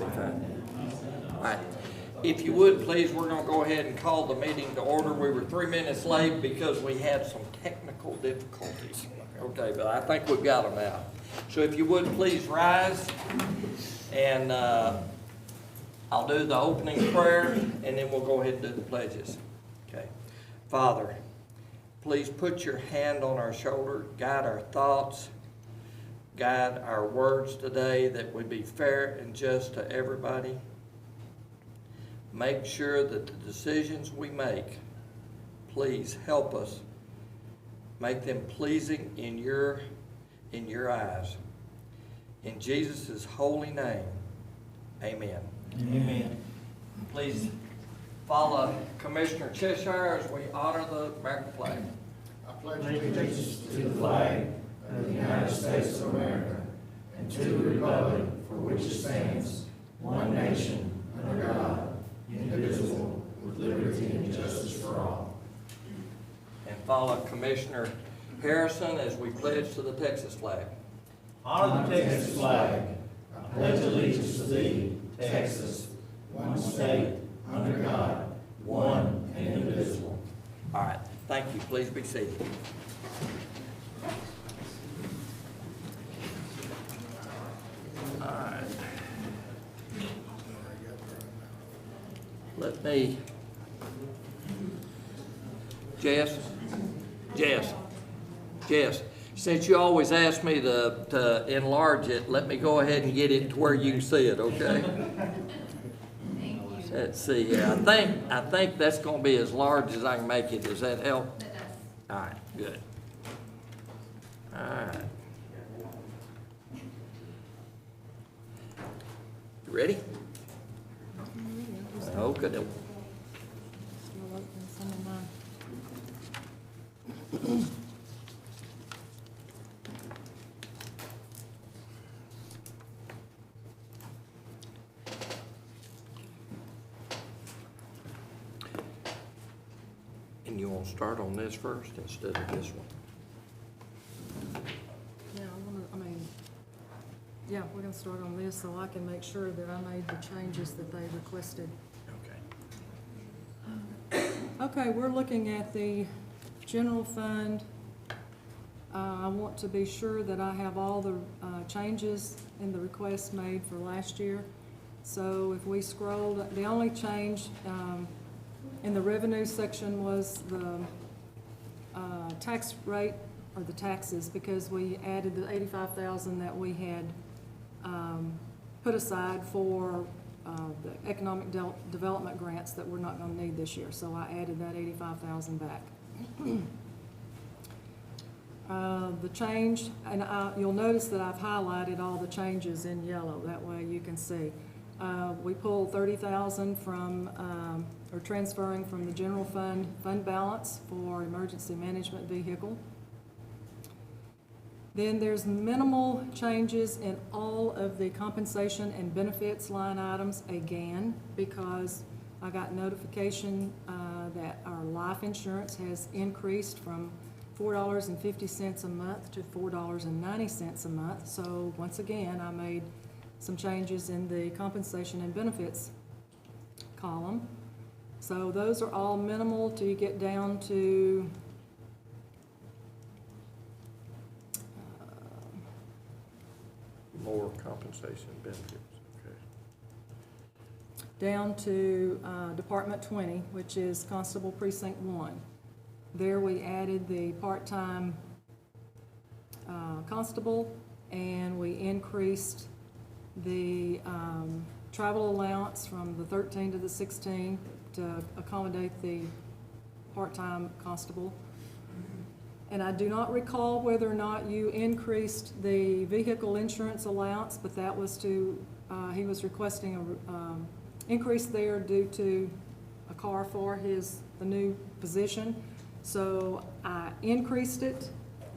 emergency fund. All right. If you would, please, we're going to go ahead and call the meeting to order. We were 3 minutes late because we had some technical difficulties. Okay, but I think we've got them now. So if you would, please rise, and I'll do the opening prayer, and then we'll go ahead and do the pledges. Okay. Father, please put your hand on our shoulder, guide our thoughts, guide our words today that would be fair and just to everybody. Make sure that the decisions we make, please help us make them pleasing in your eyes. In Jesus' holy name, amen. Amen. Please follow Commissioner Cheshire as we honor the American flag. I pledge allegiance to the flag of the United States of America and to the republic for which it stands, one nation, under God, indivisible, with liberty and justice for all. And follow Commissioner Harrison as we pledge to the Texas flag. Honor the Texas flag. I pledge allegiance to thee, Texas, one state, under God, one and indivisible. All right. Thank you. Please be seated. All right. Let me, Jess, since you always ask me to enlarge it, let me go ahead and get it to where you can see it, okay? Let's see here. I think that's going to be as large as I can make it. Does that help? It does. All right, good. All right. You ready? Okay. Still open some of mine. And you want to start on this first instead of this one? Yeah, we're gonna start on this so I can make sure that I made the changes that they requested. Okay. Okay, we're looking at the general fund. I want to be sure that I have all the changes in the request made for last year. So if we scroll, the only change in the revenue section was the tax rate, or the taxes, because we added the 85,000 that we had put aside for the economic development grants that we're not going to need this year. So I added that 85,000 back. The change, and you'll notice that I've highlighted all the changes in yellow. That way you can see. We pulled 30,000 from, or transferring from the general fund balance for emergency management vehicle. Then there's minimal changes in all of the compensation and benefits line items again, because I got notification that our life insurance has increased from $4.50 a month to $4.90 a month. So once again, I made some changes in the compensation and benefits column. So those are all minimal till you get down to More compensation benefits, okay. down to Department 20, which is Constable Precinct 1. There we added the part-time constable, and we increased the travel allowance from the 13 to the 16 to accommodate the part-time constable. And I do not recall whether or not you increased the vehicle insurance allowance, but that was to, he was requesting a increase there due to a car for the new position. So I increased it,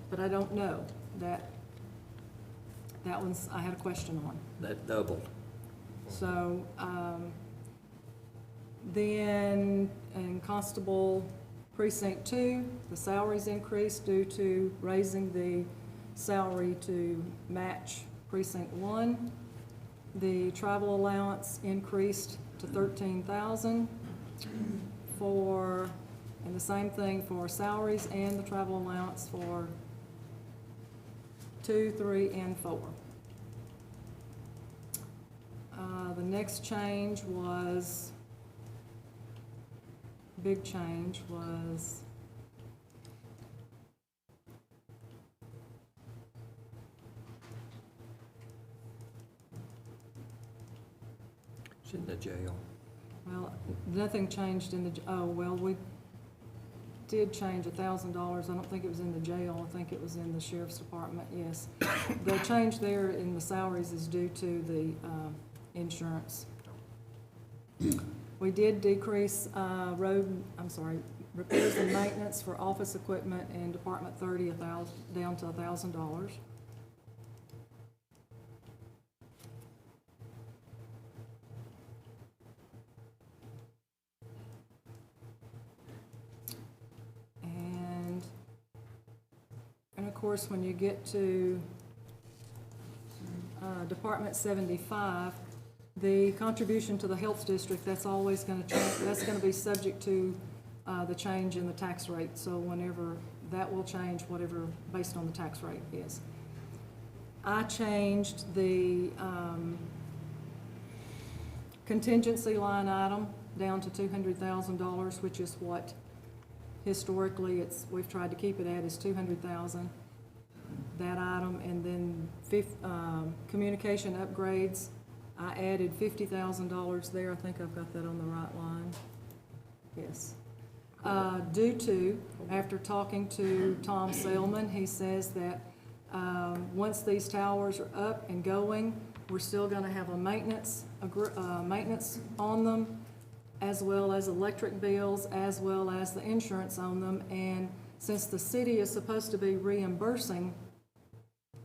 but I don't know. That one's, I had a question on. That doubled. So, then in Constable Precinct 2, the salaries increased due to raising the salary to match Precinct 1. The travel allowance increased to 13,000 for, and the same thing for salaries and the travel allowance for 2, 3, and 4. The next change was, big change was It's in the jail. well, nothing changed in the, oh, well, we did change $1,000. I don't think it was in the jail. I think it was in the sheriff's department, yes. The change there in the salaries is due to the insurance. We did decrease repairs and maintenance for office equipment in Department 30, down to $1,000. And of course, when you get to Department 75, the contribution to the health district, that's always going to change, that's going to be subject to the change in the tax rate. So whenever, that will change whatever, based on the tax rate is. I changed the contingency line item down to $200,000, which is what historically we've tried to keep it at, is $200,000, that item. And then communication upgrades, I added $50,000 there. I think I've got that on the right line. Yes. Due to, after talking to Tom Selman, he says that once these towers are up and going, we're still going to have a maintenance on them, as well as electric bills, as well as the insurance on them. And since the city is supposed to be reimbursing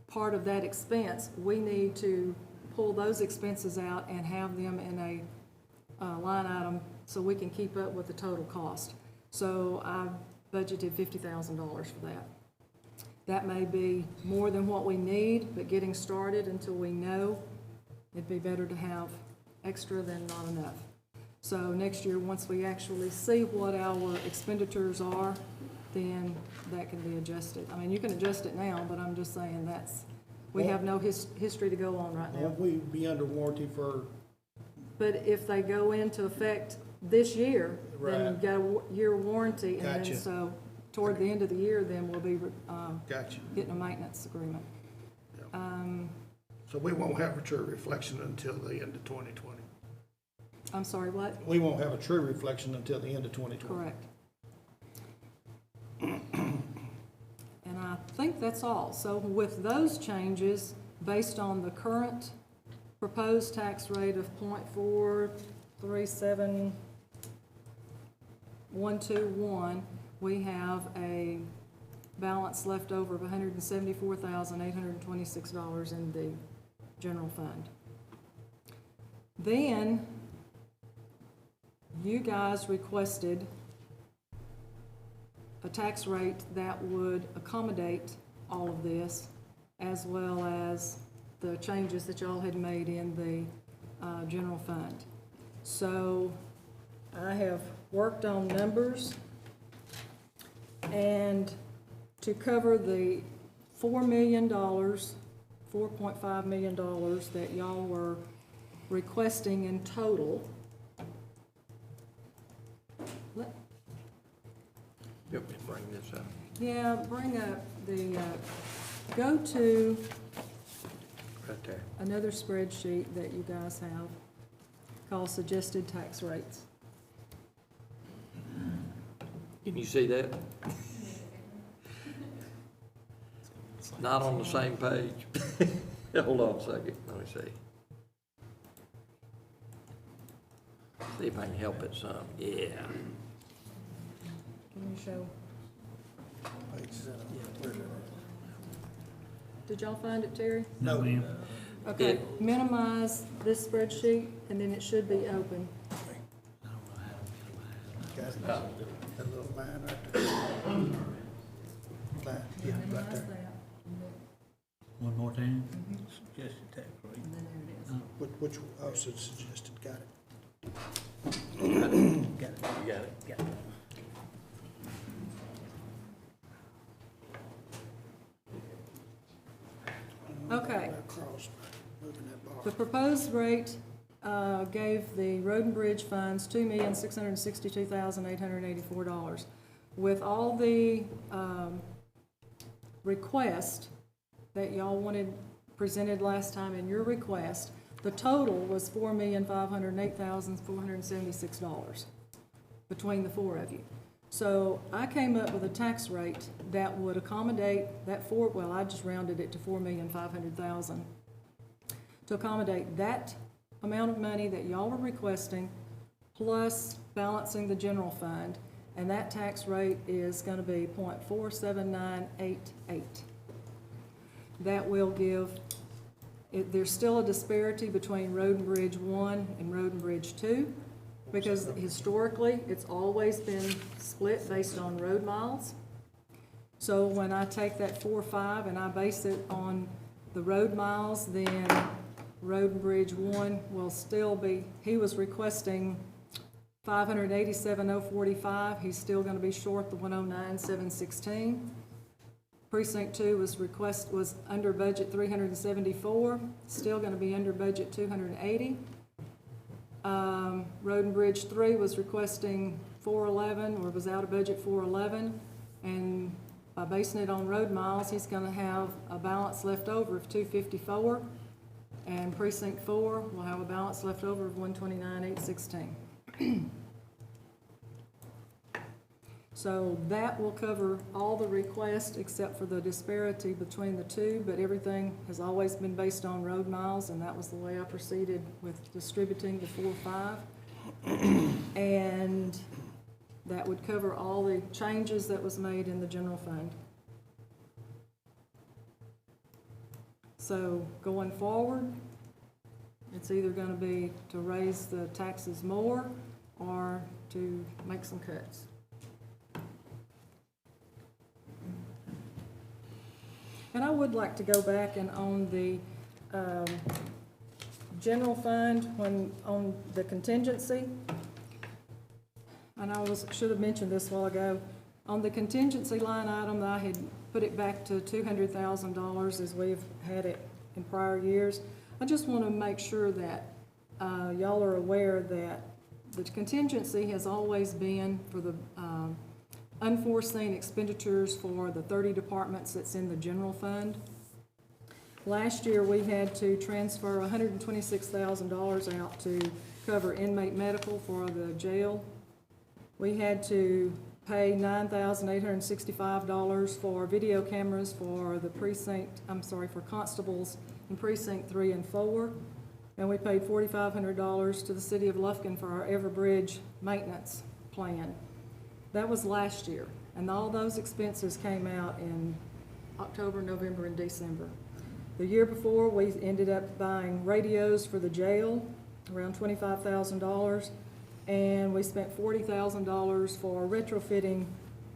part of that expense, we need to pull those expenses out and have them in a line item so we can keep up with the total cost. So I budgeted $50,000 for that. That may be more than what we need, but getting started until we know, it'd be better to have extra than not enough. So next year, once we actually see what our expenditures are, then that can be adjusted. I mean, you can adjust it now, but I'm just saying we have no history to go on right now. Won't we be under warranty for? But if they go into effect this year, then Right. you've got a year warranty, and Gotcha. then so toward the end of the year, then we'll be Gotcha. getting a maintenance agreement. So we won't have a true reflection until the end of 2020. I'm sorry, what? We won't have a true reflection until the end of 2020. Correct. And I think that's all. So with those changes, based on the current proposed tax rate of 0.437121, we have a balance left over of $174,826 in the general fund. Then you guys requested a tax rate that would accommodate all of this, as well as the changes that y'all had made in the general fund. So I have worked on numbers, and to cover the $4 million, $4.5 million that y'all were requesting in total. Help me bring this up. Yeah, bring up the, go to Right there. another spreadsheet that you guys have called suggested tax rates. Can you see that? Not on the same page. Hold on a second, let me see. See if I can help it some, yeah. Can you show? Did y'all find it, Terry? No, ma'am. Okay, minimize this spreadsheet, and then it should be open. Got that little line right there. Line, yeah, right Minimize there. that, One more time? Suggested tax rate. and then there it is. Which which also suggested, got it. You got it? Got it. Okay. Across, moving that bar. The proposed rate gave the road and bridge funds $2,662,884. With all the requests that y'all wanted presented last time in your request, the total was $4,508,476 between the four of you. So I came up with a tax rate that would accommodate that I just rounded it to $4,500,000 to accommodate that amount of money that y'all were requesting, plus balancing the general fund, and that tax rate is going to be 0.47988. That will give, there's still a disparity between Road and Bridge 1 and Road and Bridge 2, because historically, it's always been split based on road miles. So when I take that 4.5 and I base it on the road miles, then Road and Bridge 1 will still be, he was requesting 587,045. He's still going to be short the 109,716. Precinct 2 was under budget 374, still going to be under budget 280. Road and Bridge 3 was requesting 411, or was out of budget 411, and by basing it on road miles, he's going to have a balance left over of 254, and Precinct 4 will have a balance left over of 129,816. So that will cover all the requests except for the disparity between the two, but everything has always been based on road miles, and that was the way I proceeded with distributing the 4.5. And that would cover all the changes that was made in the general fund. So going forward, it's either going to be to raise the taxes more or to make some cuts. And I would like to go back and on the general fund, when on the contingency, and should have mentioned this a while ago, on the contingency line item, I had put it back to $200,000 as we've had it in prior years. I just want to make sure that y'all are aware that the contingency has always been for the unforeseen expenditures for the 30 departments that's in the general fund. Last year, we had to transfer $126,000 out to cover inmate medical for the jail. We had to pay $9,865 for video cameras for the for constables in Precinct 3 and 4. And we paid $4,500 to the City of Lufkin for our Everbridge maintenance plan. That was last year, and all those expenses came out in October, November, and December. The year before, we ended up buying radios for the jail, around $25,000, and we spent $40,000 for retrofitting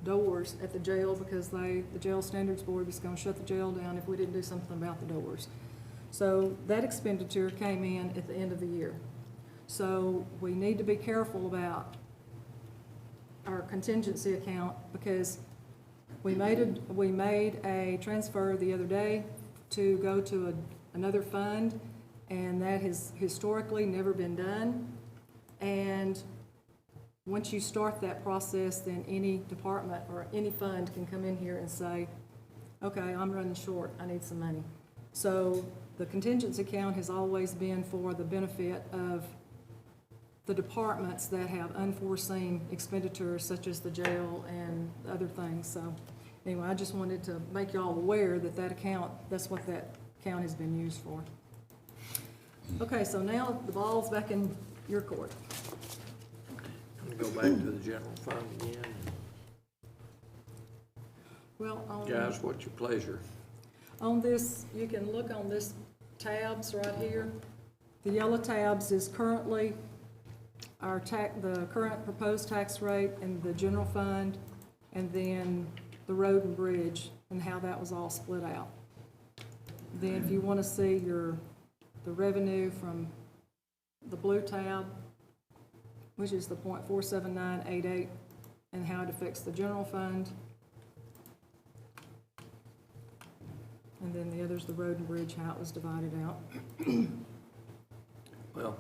doors at the jail because the Jail Standards Board was going to shut the jail down if we didn't do something about the doors. So that expenditure came in at the end of the year. So we need to be careful about our contingency account because we made a transfer the other day to go to another fund, and that has historically never been done. And once you start that process, then any department or any fund can come in here and say, okay, I'm running short, I need some money. So the contingency account has always been for the benefit of the departments that have unforeseen expenditures such as the jail and other things. So anyway, I just wanted to make y'all aware that that's what that account has been used for. Okay, so now the ball's back in your court. I'm gonna go back to the general fund again. Well, Guys, what's your pleasure? on this, you can look on this tabs right here. The yellow tabs is currently the current proposed tax rate in the general fund, and then the road and bridge and how that was all split out. Then if you want to see the revenue from the blue tab, which is the .47988, and how it affects the general fund. And then the other's the road and bridge, how it was divided out. Well,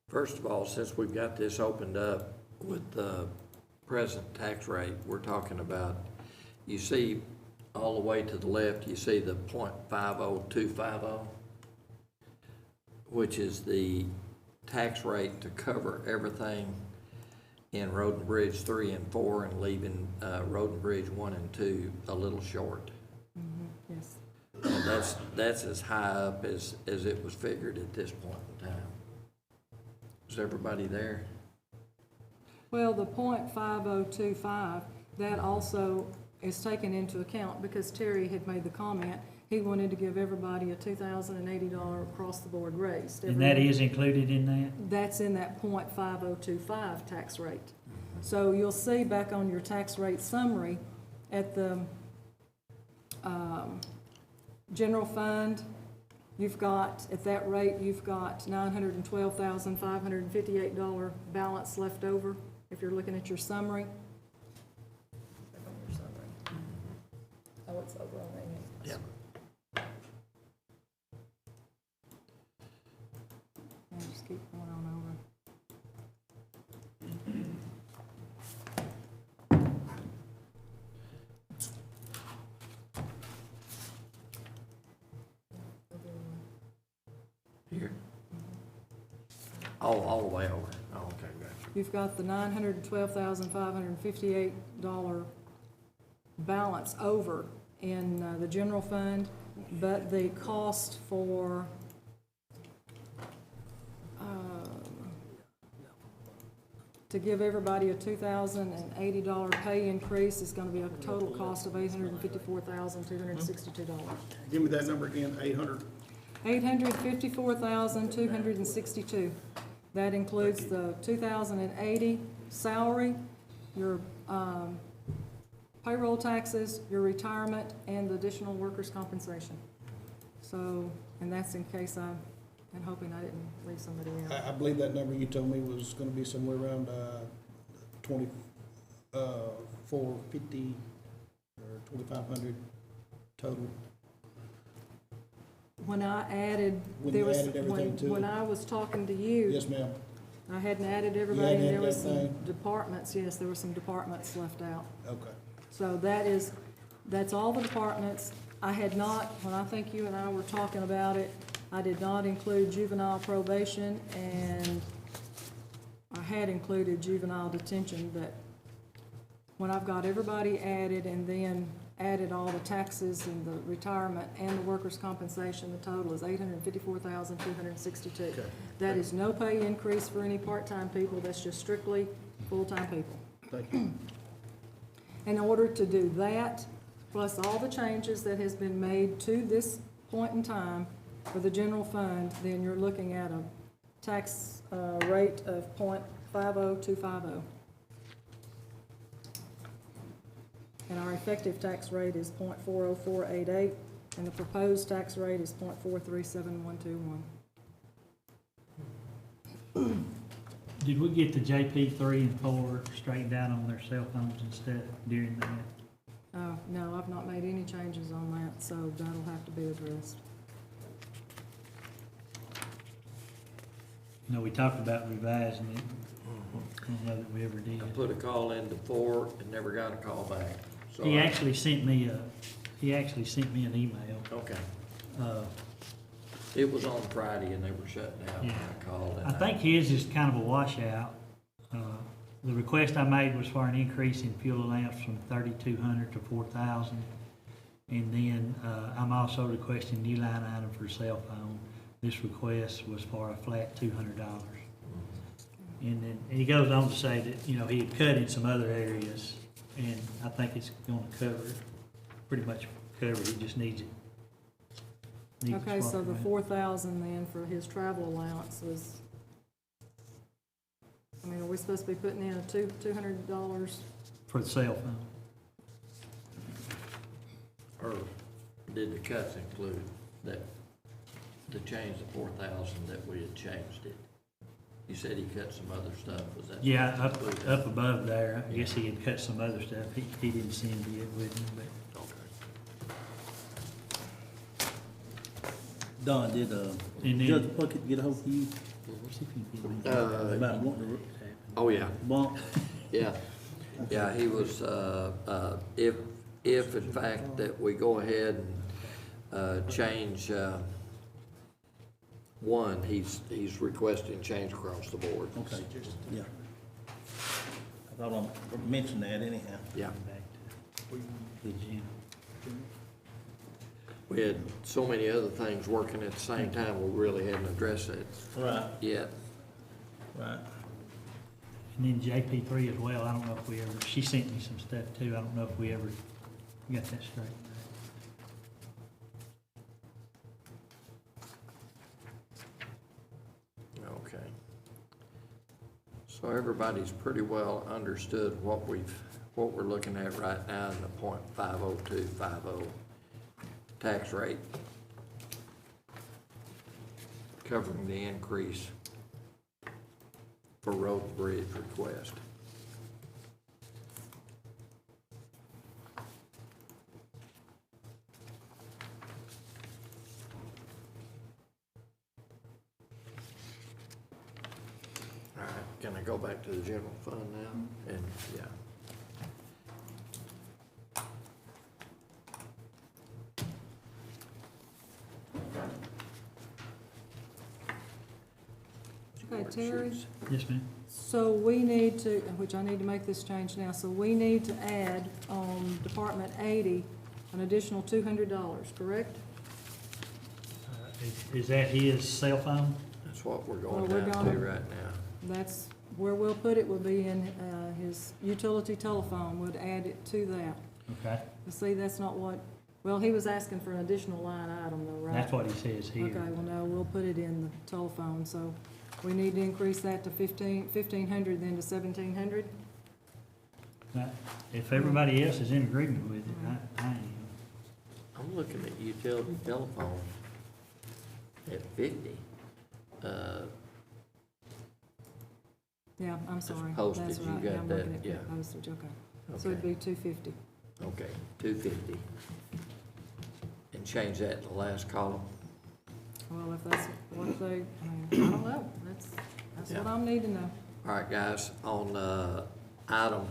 first of all, since we've got this opened up with the present tax rate, we're talking about, you see all the way to the left, you see the .50250, which is the tax rate to cover everything in Road and Bridge 3 and 4 and leaving Road and Bridge 1 and 2 a little short. Yes. And that's as high up as it was figured at this point in time. Is everybody there? Well, the .5025, that also is taken into account because Terry had made the comment, he wanted to give everybody a $2,080 across the board raise. And that is included in that? That's in that .5025 tax rate. So you'll see back on your tax rate summary at the general fund, you've got, at that rate, you've got $912,558 balance left over, if you're looking at your summary. Oh, it's over on that. Yeah. I'll just keep going on over. Here? All the way over. Oh, okay, gotcha. You've got the $912,558 balance over in the general fund, but the cost for to give everybody a $2,080 pay increase is going to be a total cost of $854,262. Give me that number again, 800. $854,262. That includes the 2,080 salary, your payroll taxes, your retirement, and the additional workers' compensation. So, and that's in case I'm hoping I didn't leave somebody out. I believe that number you told me was gonna be somewhere around 450 or 2,500 total. When I added, When there you was, added everything to when it? I was talking to you, Yes, ma'am. I hadn't added everybody, and hadn't there added was some everything? departments, yes, there were some departments left out. Okay. So that's all the departments. I had not, when I think you and I were talking about it, I did not include juvenile probation, and I had included juvenile detention, but when I've got everybody added and then added all the taxes and the retirement and the workers' compensation, the total is $854,262. Okay. That is no pay increase for any part-time people, that's just strictly full-time people. Thank you. In order to do that, plus all the changes that has been made to this point in time for the general fund, then you're looking at a tax rate of .50250. And our effective tax rate is .40488, and the proposed tax rate is .437121. Did we get the JP 3 and 4 straightened out on their cell phones and stuff during that? No, I've not made any changes on that, so that'll have to be addressed. You know, we talked about revising it. I don't know that we ever did. I put a call into 4 and never got a call back. So He actually sent me an email. Okay. Uh, It was on Friday and they were shutting down when I called. And I think his is kind of a washout. The request I made was for an increase in fuel allowance from 3,200 to 4,000. And then, I'm also requesting new line item for cell phone. This request was for a flat $200. And then, and he goes on to say that, you know, he had cut in some other areas, and I think it's gonna cover it, pretty much cover it, he just needs it. Needs it Okay, so swapped the around. 4,000 then for his travel allowance was, I mean, are we supposed to be putting in a $200? For the cell phone. Or did the cuts include that, to change the 4,000 that we had changed it? You said he cut some other stuff, was that? Yeah, up above there, I guess he had cut some other stuff, he didn't send it with me, but. Okay. Don, did, And then- Judge Puckett get a hold of you? See if you can get me- About wanting Oh, yeah. to bump? Yeah, yeah, he was, if in fact that we go ahead and, change, one, he's requesting change across the board. Okay, yeah. I thought I mentioned that anyhow. Yeah, Back to the gym. we had so many other things working at the same time, we really hadn't addressed it Right, yet. right. And then JP3 as well, I don't know if we ever, she sent me some stuff too, I don't know if we ever got that straight. Okay. So everybody's pretty well understood what we're looking at right now in the .50250 tax rate, covering the increase for road and bridge request. All right, can I go back to the general fund now? And, yeah. Okay, Terry, Yes, ma'am. so we need to, which I need to make this change now, so we need to add on Department 80 an additional $200, correct? Is that his cell phone? That's what we're going Well, we're down to gonna- right now. That's where we'll put it, will be in his utility telephone, would add it to that. Okay, But see, that's not what, well, he was asking for an additional line item though, right? that's what he says here. Okay, well, no, we'll put it in the telephone, so we need to increase that to 1,500 then to 1,700? Now, if everybody else is in agreement with it, I am. I'm looking at utility telephone at 50. Yeah, I'm sorry. postage, That's you right. got I'm that, looking at yeah. postage, okay. So it'd Okay. be 250. Okay, 250. And change that in the last column. Well, if that's what they, I don't know, that's what Yeah. I need to know. All right, guys, on, item,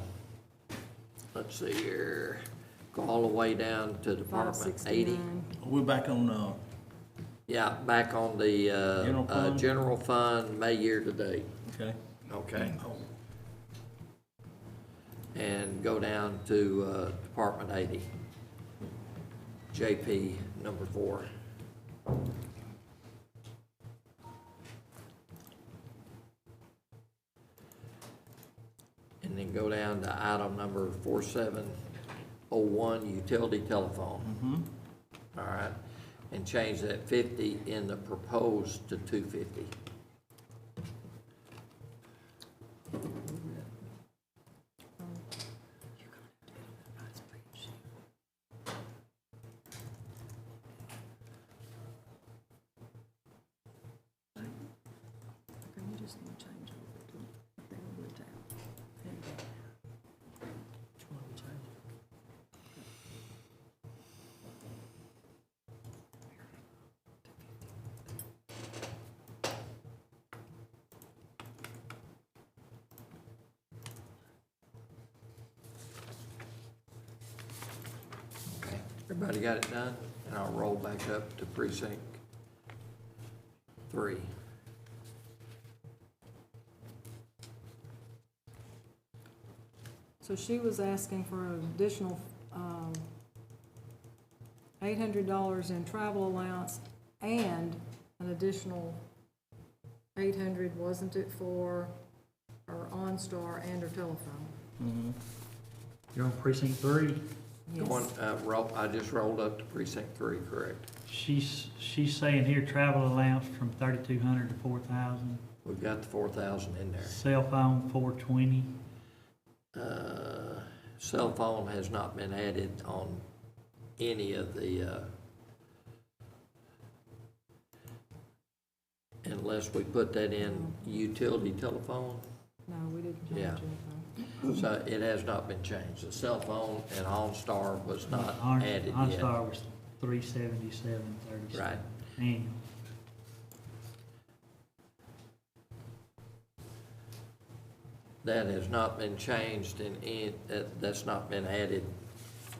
let's see here, go all the way down to Department 80. 569. We're back on, Yeah, back on the, General fund? general fund, May year to date, okay. okay? And go down to, Department 80. JP number 4. And then go down to item number 4701, utility telephone. Mm-hmm. All right, and change that 50 in the proposed to 250. Okay, you just need to change over to what they were with that. There you go. Which one we change? Okay. Everybody got it done? And I'll roll back up to precinct 3. So she was asking for an additional, $800 in travel allowance and an additional 800, wasn't it, for her OnStar and her telephone? Mm-hmm. You're on precinct 3? Going, I just rolled up to precinct 3, correct? She's saying here travel allowance from 3,200 to 4,000. We've got the 4,000 in there. Cell phone 420. Cell phone has not been added on any of the, unless we put that in utility telephone. No, we didn't Yeah. change anything. So it has not been changed. The cell phone and OnStar was not added yet. OnStar was $377.37. Right. Annual. That has not been changed that's not been added.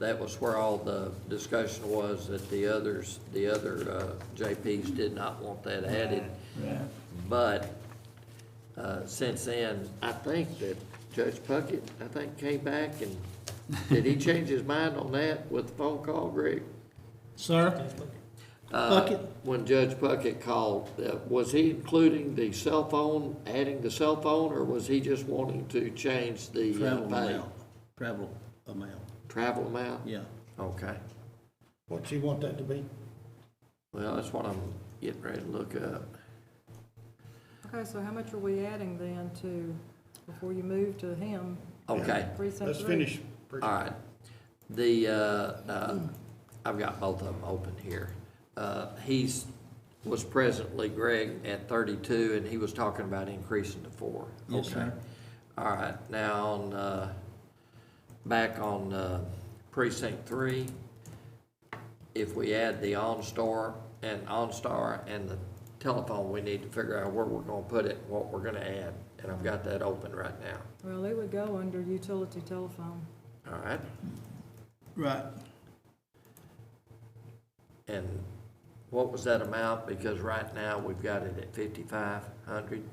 That was where all the discussion was, that the other JPs did not want that added. Right. But, since then, I think that Judge Puckett, came back and, did he change his mind on that with the phone call, Greg? Sir? Puckett? When Judge Puckett called, was he including the cell phone, adding the cell phone, or was he just wanting to change the Travel pay? amount. Travel amount, Travel amount? yeah. Okay. What's he want that to be? Well, that's what I'm getting ready to look up. Okay, so how much are we adding then to, before you move to him? Okay, Precinct Let's 3? finish. all right. The, I've got both of them open here. Was presently, Greg, at 32, and he was talking about increasing to 4. Yes, Okay. sir. All right, now on, back on precinct 3, if we add the OnStar and the telephone, we need to figure out where we're gonna put it, and what we're gonna add, and I've got that open right now. Well, it would go under utility telephone. All right, Right. and what was that amount? Because right now, we've got it at 5,500.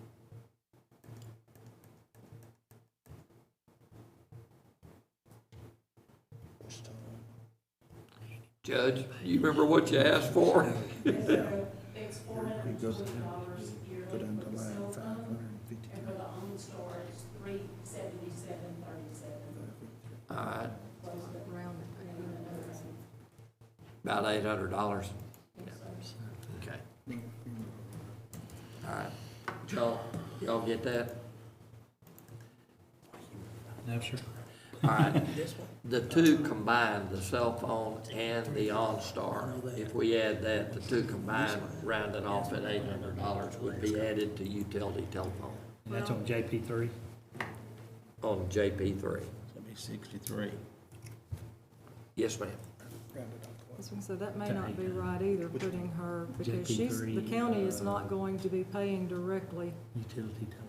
Judge, you remember what you asked for? It's $420 yearly Put in the for the line, cell phone, 550. and for the OnStar, it's $377.37. All right, Around about $800. Yes, sir. Okay. All right. Y'all get that? No, sir. All right. The two combined, the cell phone and the OnStar, if we add that, the two combined, rounding off at $800 would be added to utility telephone And that's on JP3. on JP3. That'd be 63. Yes, ma'am. So that may not be right either, putting her, because JP3, the county is not going to be paying directly, Utility telephone.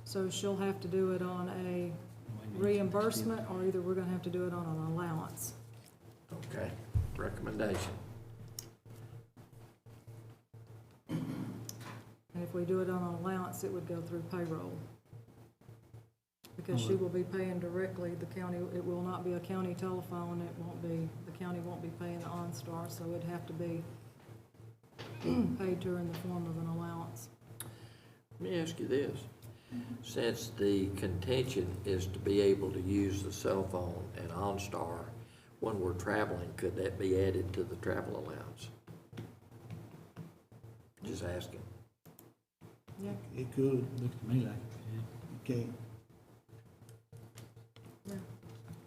so she'll have to do it on a reimbursement, or either we're gonna have to do it on an allowance. Okay. Recommendation. And if we do it on an allowance, it would go through payroll. Because she will be paying directly, the county, it will not be a county telephone, it won't be, the county won't be paying the OnStar, so it'd have to be paid to her in the form of an allowance. Let me ask you this. Since the contention is to be able to use the cell phone and OnStar when we're traveling, could that be added to the travel allowance? Just asking. Yeah, It could, Looks to me like it okay. yeah.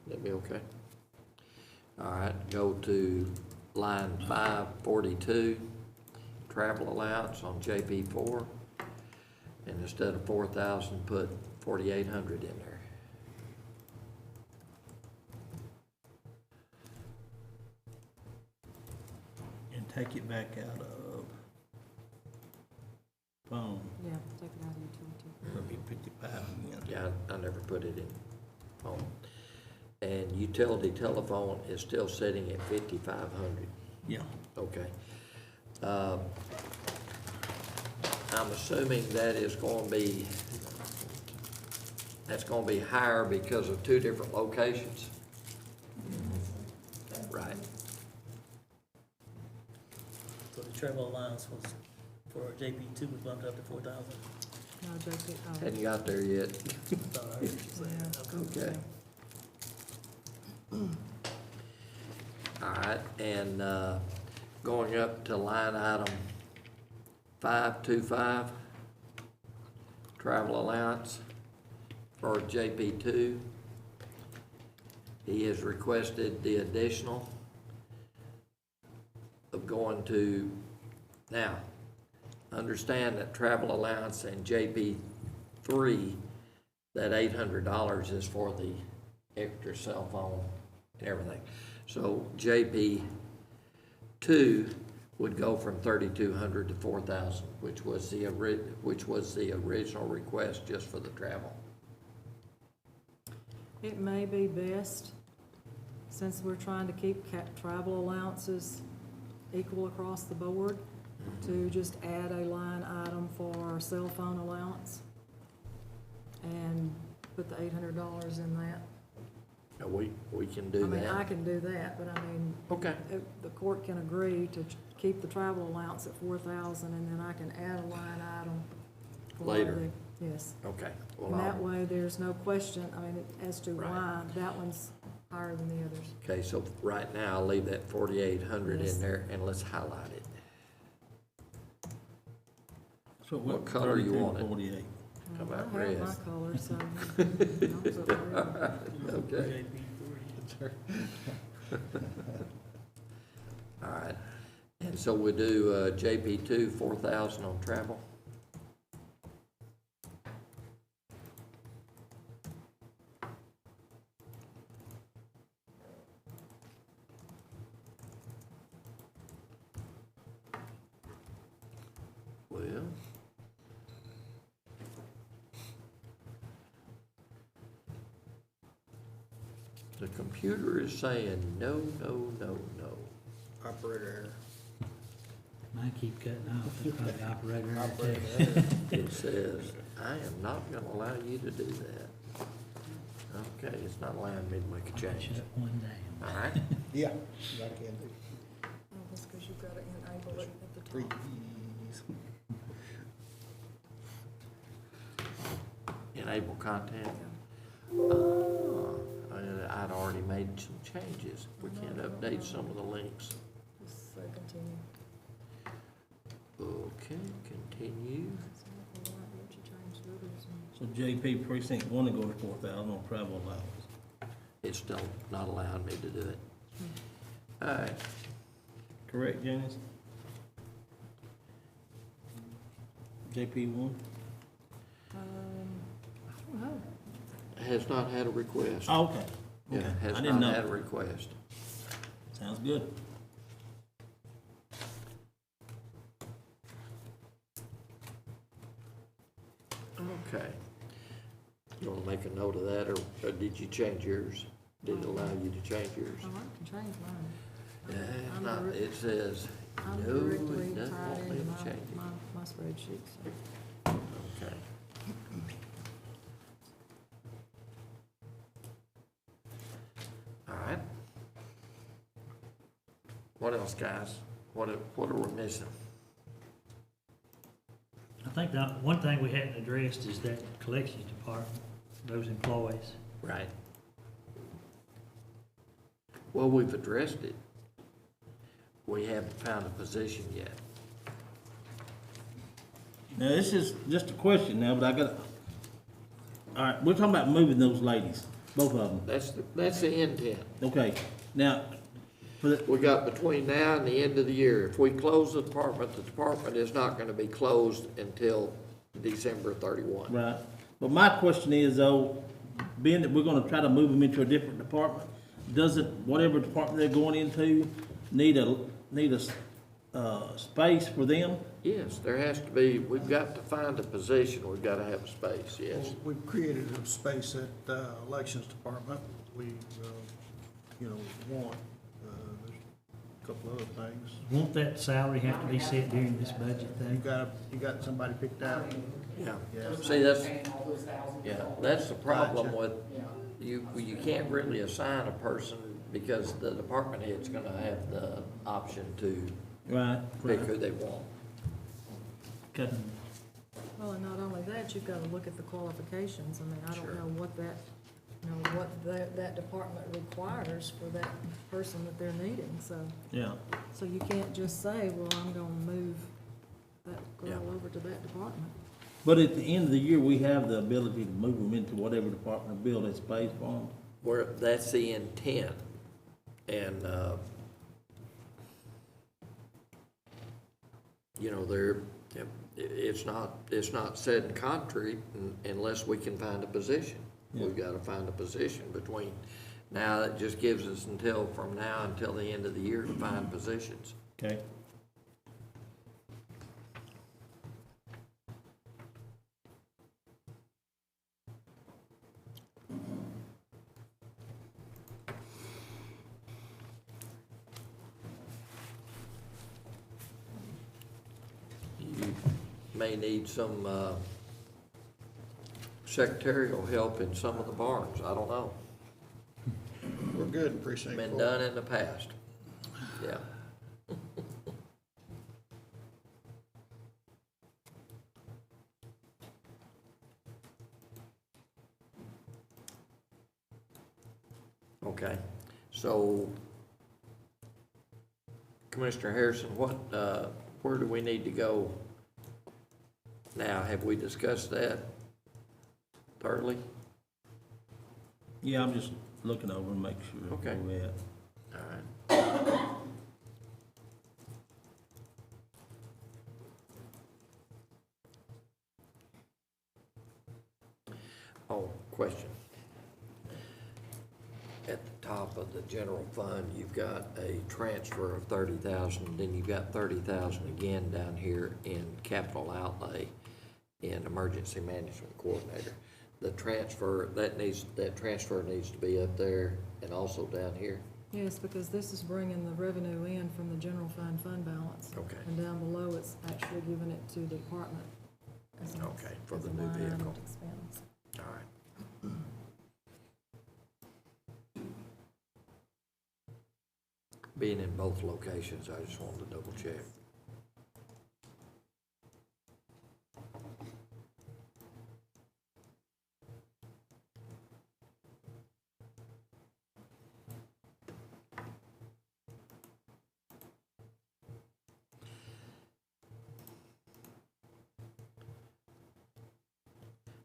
That be okay? All right, go to line 542, travel allowance on JP4. And instead of 4,000, put 4,800 in there. And take it back out of phone. Yeah, take it out of utility. It'll be 55 again. Yeah, I never put it in phone. And utility telephone is still sitting at 5,500. Yeah. Okay. I'm assuming that is going to be, that's going to be higher because of two different locations? Right. So the travel allowance was, for JP two, was bumped up to 4,000. No, JP, oh, Hadn't got there yet. Thought I heard you saying, yeah. Okay. All right, and going up to line item 525, travel allowance for JP2. He has requested the additional of going to, now, understand that travel allowance in JP three, that $800 is for the extra cell phone and everything. So JP two would go from 3,200 to 4,000, which was the original request just for the travel. It may be best, since we're trying to keep travel allowances equal across the board, to just add a line item for cell phone allowance and put the $800 in that. Now, we can do I mean, I that. can do that, but I mean, Okay. the court can agree to keep the travel allowance at 4,000, and then I can add a line item. for Later. Yes. Okay. And that way, there's no question, I mean, as to Right. why that one's higher than the others. Okay, so right now, I'll leave that 4,800 Yes. in there, and let's highlight it. So What color you 32, want it? 48. How Well, about I have my red? color, so. I'll put red. Okay. JP three. All right, and so we do JP two, 4,000 on travel. Well, the computer is saying no, no, no, no. Operator error. Mine keep cutting off, that's probably operator error Operator too. error. It says, I am not gonna allow you to do that. Okay, it's not allowing me to make a change. Shut one down. All right, Yeah, I can do. Oh, that's because you've got to enable it at the Three top. E's. enable content. I'd already made some changes. We can't update some of the links. Just say continue. Okay, continue. It's not gonna let you change the others. So JP precinct one to go to 4,000 on travel allowance. It's still not allowing me to do it. All right, Correct, Janice? JP one? I don't know. has not had a request. Oh, okay. Yeah, Okay. has I didn't not had a know. request. Sounds good. Okay. You wanna make a note of that, or did you change yours? Did it allow you to change yours? Oh, I can change mine. Yeah, I'm not, direct- it says, I'm no, directly it doesn't tied want me into to change it. my spreadsheet, so. Okay. All right. What else, guys? What are we missing? I think the one thing we hadn't addressed is that collections department, those employees. Right. Well, we've addressed it. We haven't found a position yet. Now, this is just a question now, but I got, all right, we're talking about moving those ladies, both of them. That's the intent. Okay, now, for the, We got between now and the end of the year. If we close the department is not gonna be closed until December 31. right, but my question is though, being that we're gonna try to move them into a different department, does it, whatever department they're going into, need a space for them? Yes, there has to be, we've got to find a position, we've gotta have a space, yes. We've created a space at Elections Department. We, want, there's a couple other things. Won't that salary have to be set during this budget though? You got somebody picked out? Yeah. Yeah. See, that's the problem with, you can't really assign a person because the department head's gonna have the option to Right. pick who they want. Okay. Well, and not only that, you've got to look at the qualifications. I mean, I Sure. don't know what that department requires for that person that they're needing, so. Yeah, So you can't just say, well, I'm gonna move that girl Yeah. over to that department. but at the end of the year, we have the ability to move them into whatever department or build that space for them. Where, that's the intent, and, it's not set in concrete unless we can find a position. Yeah. We've gotta find a position between, now that just gives us from now until the end of the year to find positions. Okay. You may need some, secretarial help in some of the barns, I don't know. We're good in precinct Been 4. done in the past, yeah. Okay, so Commissioner Harrison, where do we need to go now? Have we discussed that thoroughly? Yeah, I'm just looking over and make sure Okay. where we're at. All right. Oh, question. At the top of the general fund, you've got a transfer of 30,000, then you've got 30,000 again down here in capital outlay in emergency management coordinator. The transfer, that transfer needs to be up there and also down here. Yes, because this is bringing the revenue in from the general fund balance. Okay. And down below, it's actually giving it to the department. as a- Okay, for as the a new line item vehicle. expense. All right. Being in both locations, I just wanted to double check.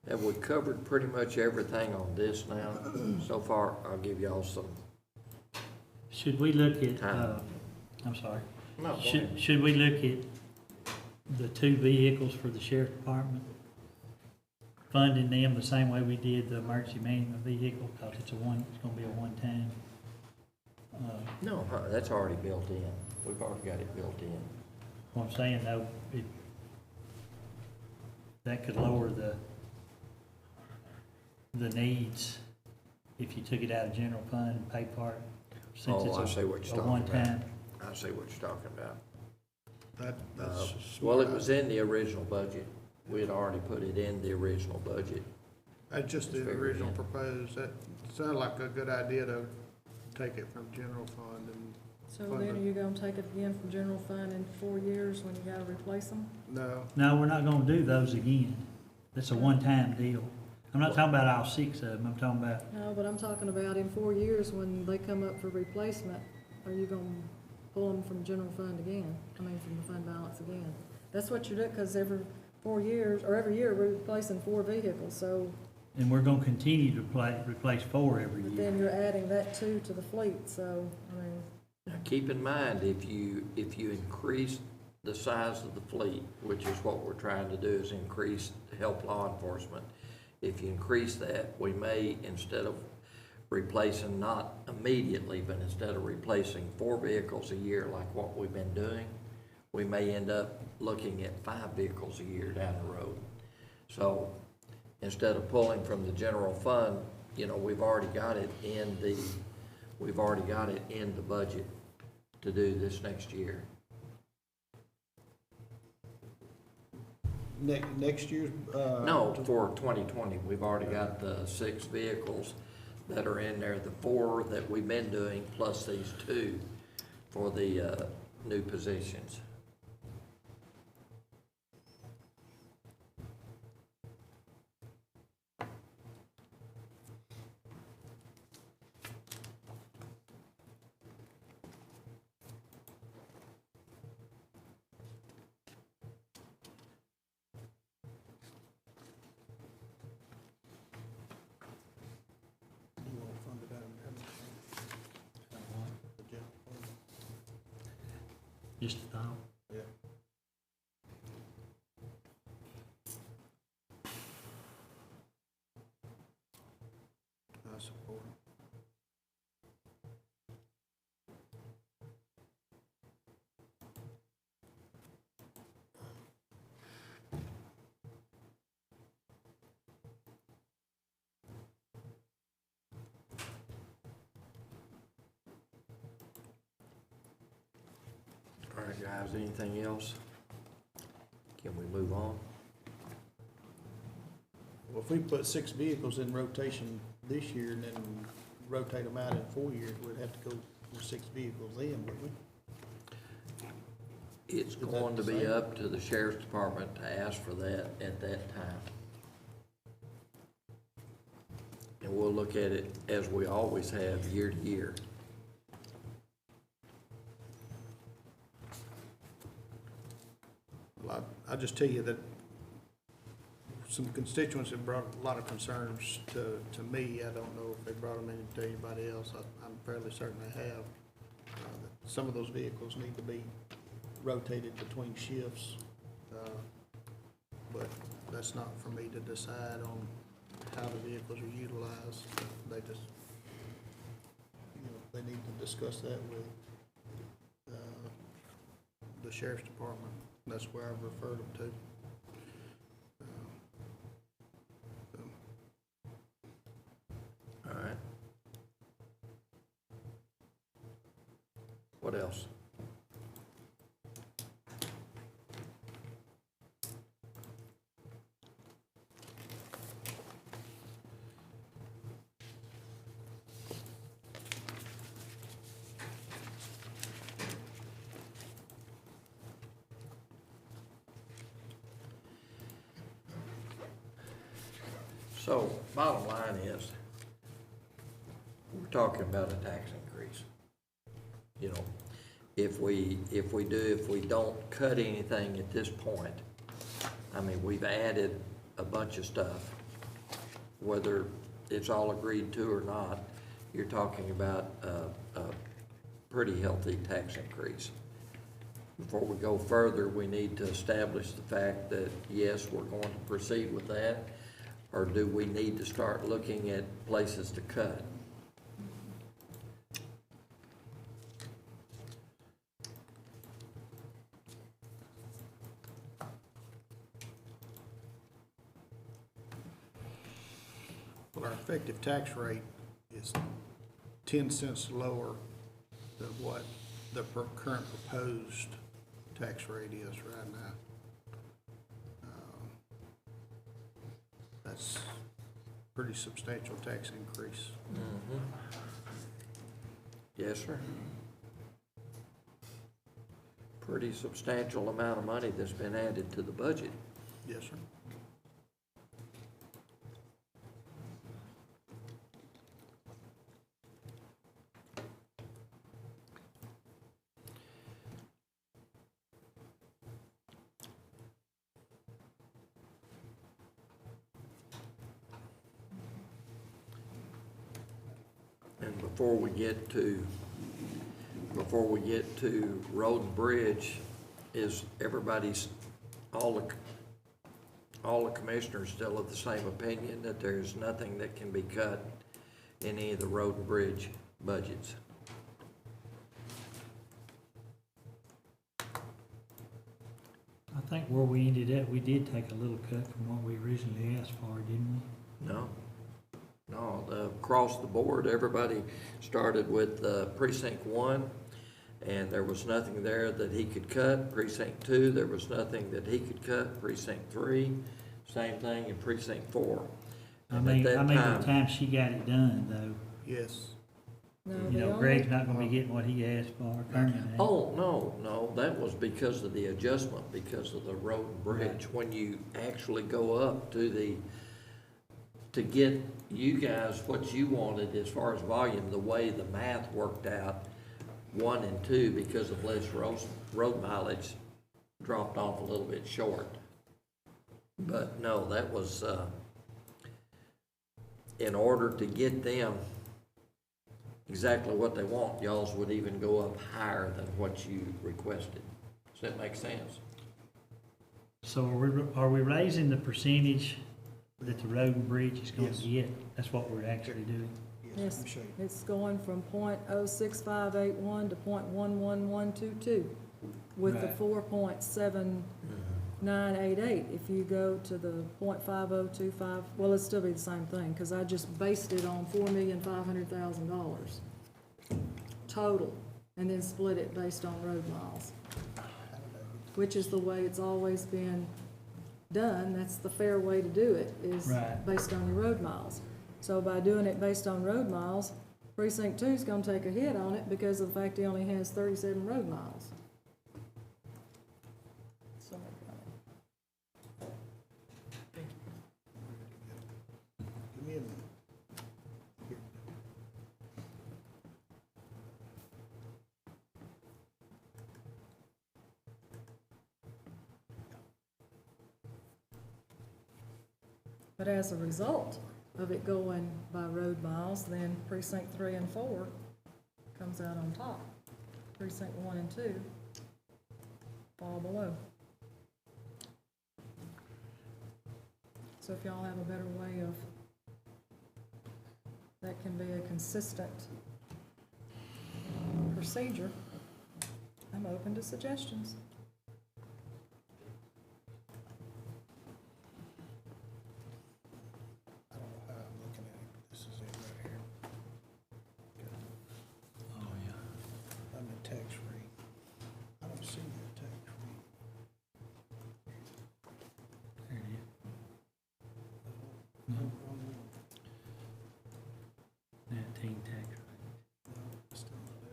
Have we covered pretty much everything on this now? So far, I'll give y'all some. Should we look at, Time. I'm sorry, No, go ahead. should we look at the 2 vehicles for the sheriff department? Funding them the same way we did the emergency management vehicle, because it's gonna be a one-time. No, that's already built in. We've already got it built in. What I'm saying though, that could lower the needs if you took it out of general fund and paid for it, since Oh, I it's see what you're a talking about. one-time. I see what you're talking about. That's Well, it smart. was in the original budget. We had already put it in the original budget. That's just the It's figured original in. proposed. That sounded like a good idea to take it from general fund and, So then are you gonna take it again from general fund in 4 years when you gotta replace them? no, No, we're not gonna do those again. That's a one-time deal. I'm not talking about all 6 of them, I'm talking about, No, but I'm talking about in 4 years when they come up for replacement, are you gonna pull them from general fund again? I mean, from the fund balance again? That's what you do, because every 4 years, or every year, we're replacing 4 vehicles, so, and we're gonna continue to replace 4 every but year. then you're adding that too to the fleet, so, I mean, Now, keep in mind, if you increase the size of the fleet, which is what we're trying to do, is increase, help law enforcement. If you increase that, we may, instead of replacing, not immediately, but instead of replacing 4 vehicles a year like what we've been doing, we may end up looking at 5 vehicles a year down the road. So instead of pulling from the general fund, we've already got it in the budget to do this next year. next year's, No, for 2020, we've already got the 6 vehicles that are in there, the 4 that we've been doing, plus these 2 for the new positions. you want to fund it out of the general fund. Just a thought. Yeah. I support it. All right, guys, anything else? Can we move on? Well, if we put 6 vehicles in rotation this year and then rotate them out in 4 years, we'd have to go with 6 vehicles then, wouldn't we? It's Is that going to the be same? up to the sheriff's department to ask for that at that time. And we'll look at it as we always have, year to year. Well, I'll just tell you that some constituents have brought a lot of concerns to me. I don't know if they brought them in to anybody else. I'm fairly certain they have. That some of those vehicles need to be rotated between shifts. But that's not for me to decide on how the vehicles are utilized. They just, they need to discuss that with the sheriff's department. That's where I've referred them to. All right. What else? So, bottom line is, we're talking about a tax increase. You know, if we don't cut anything at this point, I mean, we've added a bunch of stuff, whether it's all agreed to or not, you're talking about a pretty healthy tax increase. Before we go further, we need to establish the fact that, yes, we're going to proceed with that, or do we need to start looking at places to cut? Well, our effective tax rate is 10 cents lower than what the current proposed tax rate is right now. That's a pretty substantial tax increase. Mm-hmm. Yes, sir. Pretty substantial amount of money that's been added to the budget. Yes, sir. And before we get to road and bridge, is everybody's, all the commissioners still of the same opinion that there's nothing that can be cut in any of the road and bridge budgets? I think where we ended up, we did take a little cut from what we originally asked for, didn't we? No. No, across the board, everybody started with precinct 1, and there was nothing there that he could cut. Precinct 2, there was nothing that he could cut. Precinct 3, same thing in precinct 4. I And at mean, that the time, time she got it done, though, Yes. No, you the know, only- Greg's not gonna be getting what he asked for, permanent. oh, no, that was because of the adjustment, because of the road and bridge. When you actually go up to get you guys what you wanted as far as volume, the way the math worked out, 1 and 2, because of less road mileage, dropped off a little bit short. But no, that was, in order to get them exactly what they want, y'all's would even go up higher than what you requested. Does that make sense? So are we raising the percentage that the road and bridge is gonna Yes. get? That's what we're actually doing. Yes, me show you. it's going from .06581 to .11122 with the Right. 4.7988. If you go to the .5025, well, it'll still be the same thing, because I just based it on $4,500,000 total, and then split it based on road miles, which is the way it's always been done. That's the fair way to do it, is Right. based on your road miles. So by doing it based on road miles, precinct 2 is gonna take a hit on it because of the fact he only has 37 road miles. Sorry about it. Give me a minute. Here. But as a result of it going by road miles, then precinct 3 and 4 comes out on top. Precinct 1 and 2 fall below. So if y'all have a better way of, that can be a consistent procedure, I'm open to suggestions. I don't know how I'm looking at it, but this is it right here. Oh, yeah. I'm in tax rate. I don't see that tax rate. There it is. No, No, wrong one. 19 tax rate. No, it's still not it.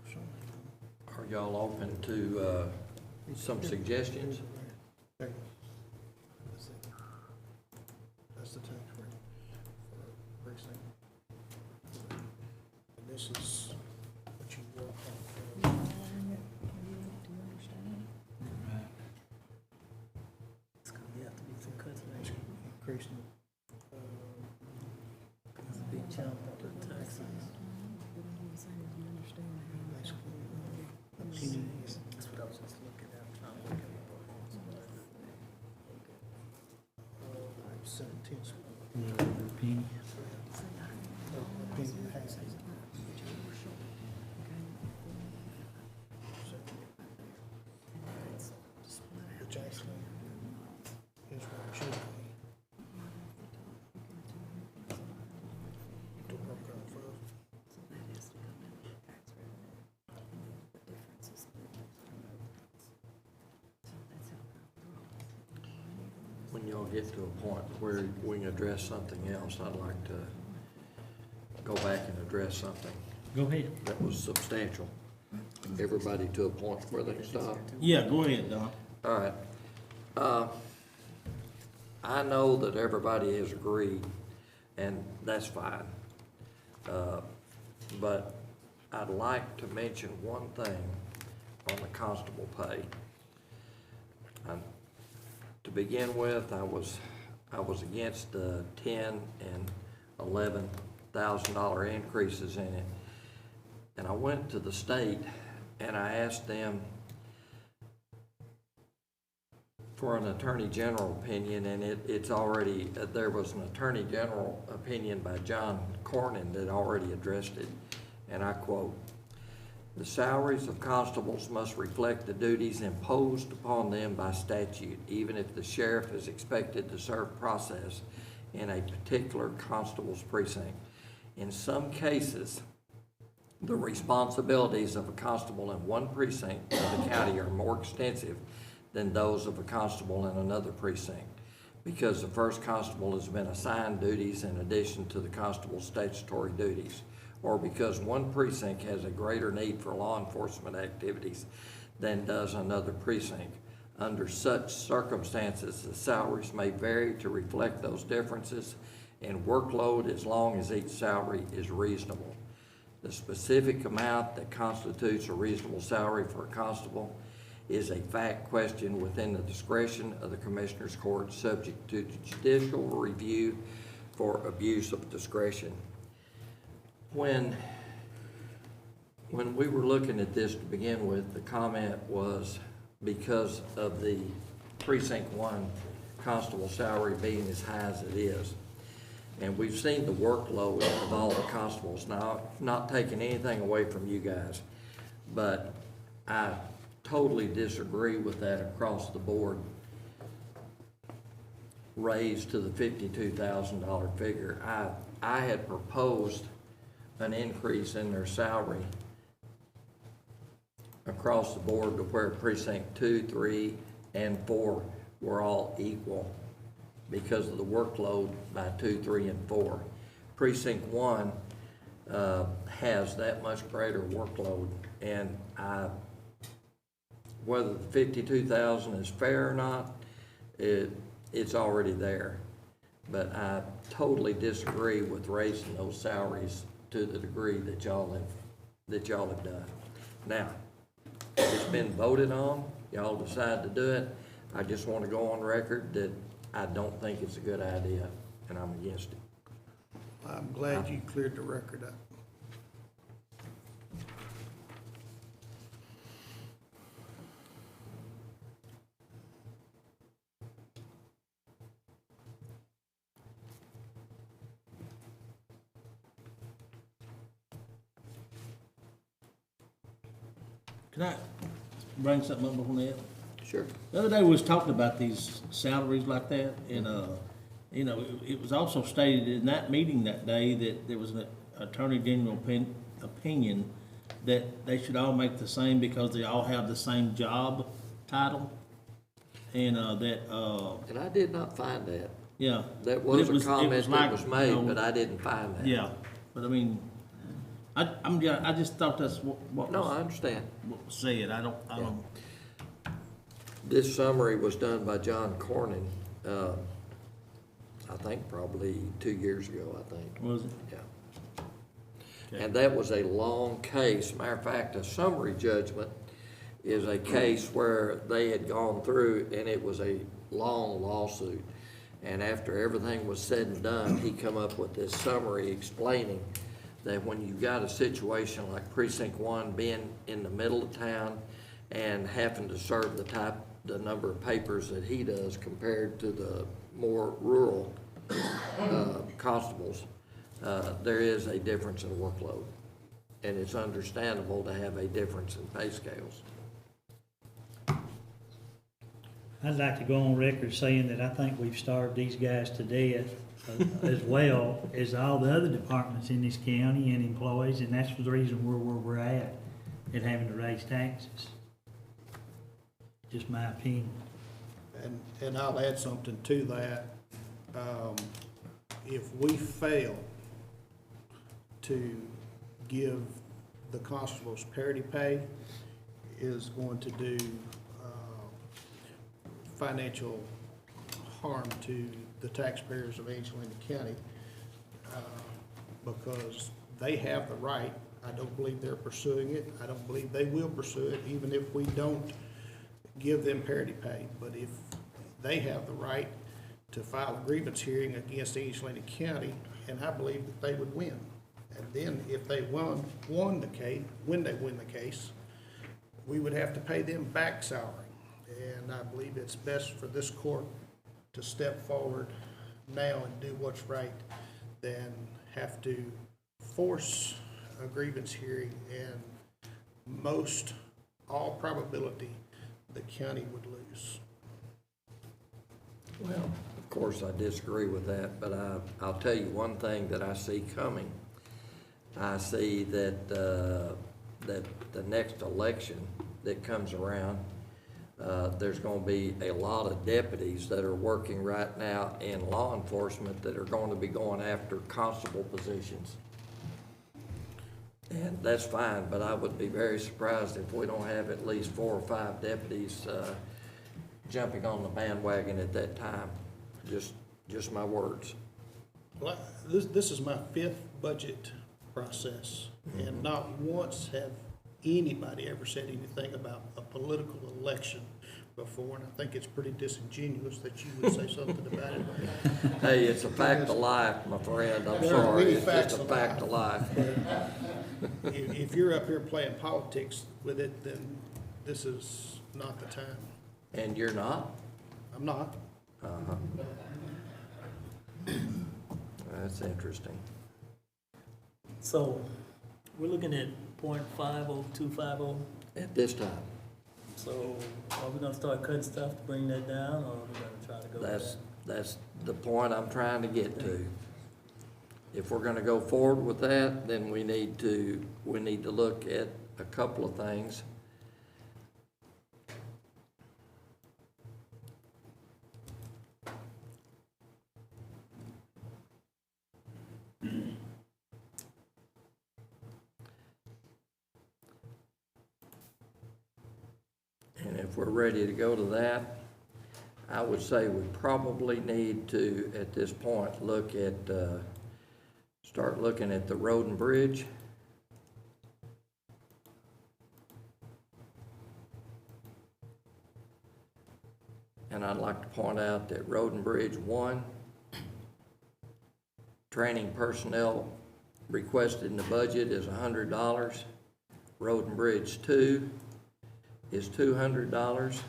For some reason, Are y'all open to, some suggestions? there you go. That's it. That's the tax rate for precinct. And this is what you work on. Do you understand? Right. It's gonna have to be some cuts, It's right? increasing, It's a big chunk of the taxes. basically, a penny. That's what I was just looking at, trying to look at. 17 cents. Yeah, the penny. A penny and a half. Which actually is what it should be. To work off of. When y'all get to a point where we can address something else, I'd like to go back and address something Go ahead. that was substantial. Everybody to a point where they can stop. Yeah, go ahead, Don. All right. I know that everybody has agreed, and that's fine. But I'd like to mention one thing on the constable pay. To begin with, I was against the $10,000 and $11,000 increases in it. And I went to the state and I asked them for an attorney general opinion, and it's already, there was an attorney general opinion by John Cornyn that already addressed it. And I quote, "The salaries of constables must reflect the duties imposed upon them by statute, even if the sheriff is expected to serve process in a particular constable's precinct. In some cases, the responsibilities of a constable in one precinct of the county are more extensive than those of a constable in another precinct, because the first constable has been assigned duties in addition to the constable's statutory duties, or because one precinct has a greater need for law enforcement activities than does another precinct. Under such circumstances, the salaries may vary to reflect those differences in workload as long as each salary is reasonable. The specific amount that constitutes a reasonable salary for a constable is a fact question within the discretion of the Commissioner's Court, subject to judicial review for abuse of discretion." When when we were looking at this to begin with, the comment was because of the precinct 1 constable salary being as high as it is. And we've seen the workload of all the constables. Now, not taking anything away from you guys, but I totally disagree with that across the board raise to the $52,000 figure. I had proposed an increase in their salary across the board to where precinct 2, 3, and 4 were all equal because of the workload by 2, 3, and 4. Precinct 1 has that much greater workload, and whether the 52,000 is fair or not, it's already there. But I totally disagree with raising those salaries to the degree that y'all have done. Now, it's been voted on, y'all decide to do it. I just want to go on record that I don't think it's a good idea, and I'm against it. I'm glad you cleared the record up. Can I bring something up on that? Sure. The other day we was talking about these salaries like that, and, you know, it was also stated in that meeting that day that there was an Attorney General opinion that they should all make the same because they all have the same job title, and, And I did not find that. yeah. That But was it a comment like, that was made, you know, but I didn't find that. Yeah, but I mean, I just thought that's what No, I was, understand. what was said. I don't. This summary was done by John Cornyn, I think probably 2 years ago, I think. Was it? Yeah. Okay. And that was a long case. Matter of fact, a summary judgment is a case where they had gone through and it was a long lawsuit. And after everything was said and done, he come up with this summary explaining that when you got a situation like precinct 1 being in the middle of town and having to serve the number of papers that he does compared to the more rural constables, there is a difference in workload. And it's understandable to have a difference in pay scales. I'd like to go on record saying that I think we've starved these guys to death as well as all the other departments in this county and employees, and that's the reason where we're at having to raise taxes. Just my opinion. And I'll add something to that. If we fail to give the constables parity pay, is going to do financial harm to the taxpayers of Angelina County, because they have the right. I don't believe they're pursuing it. I don't believe they will pursue it, even if we don't give them parity pay. But if they have the right to file a grievance hearing against Angelina County, and I believe that they would win. And then if they won the case, when they win the case, we would have to pay them back salary. And I believe it's best for this court to step forward now and do what's right than have to force a grievance hearing, and all probability, the county would lose. Well, of course, I disagree with that, but I'll tell you one thing that I see coming. I see that that the next election that comes around, there's going to be a lot of deputies that are working right now in law enforcement that are going to be going after constable positions. And that's fine, but I would be very surprised if we don't have at least 4 or 5 deputies jumping on the bandwagon at that time. Just my words. Well, this is my 5th budget process, and not once have anybody ever said anything about a political election before, and I think it's pretty disingenuous that you would say something about it. Hey, it's a fact of life, my friend, I'm There are sorry, many it's facts just a of fact of life. If you're up here playing politics with it, then this is not the time. And you're not? I'm not. Uh-huh. That's interesting. So, we're looking at .50250, At this time, so are we gonna start cutting stuff to bring that down, or are we gonna try to go with that? that's the point I'm trying to get to. If we're gonna go forward with that, then we need to look at a couple of things. And if we're ready to go to that, I would say we probably need to, at this point, start looking at the road and bridge. And I'd like to point out that Road and Bridge 1, training personnel requested in the budget is $100. Road and Bridge 2 is $200.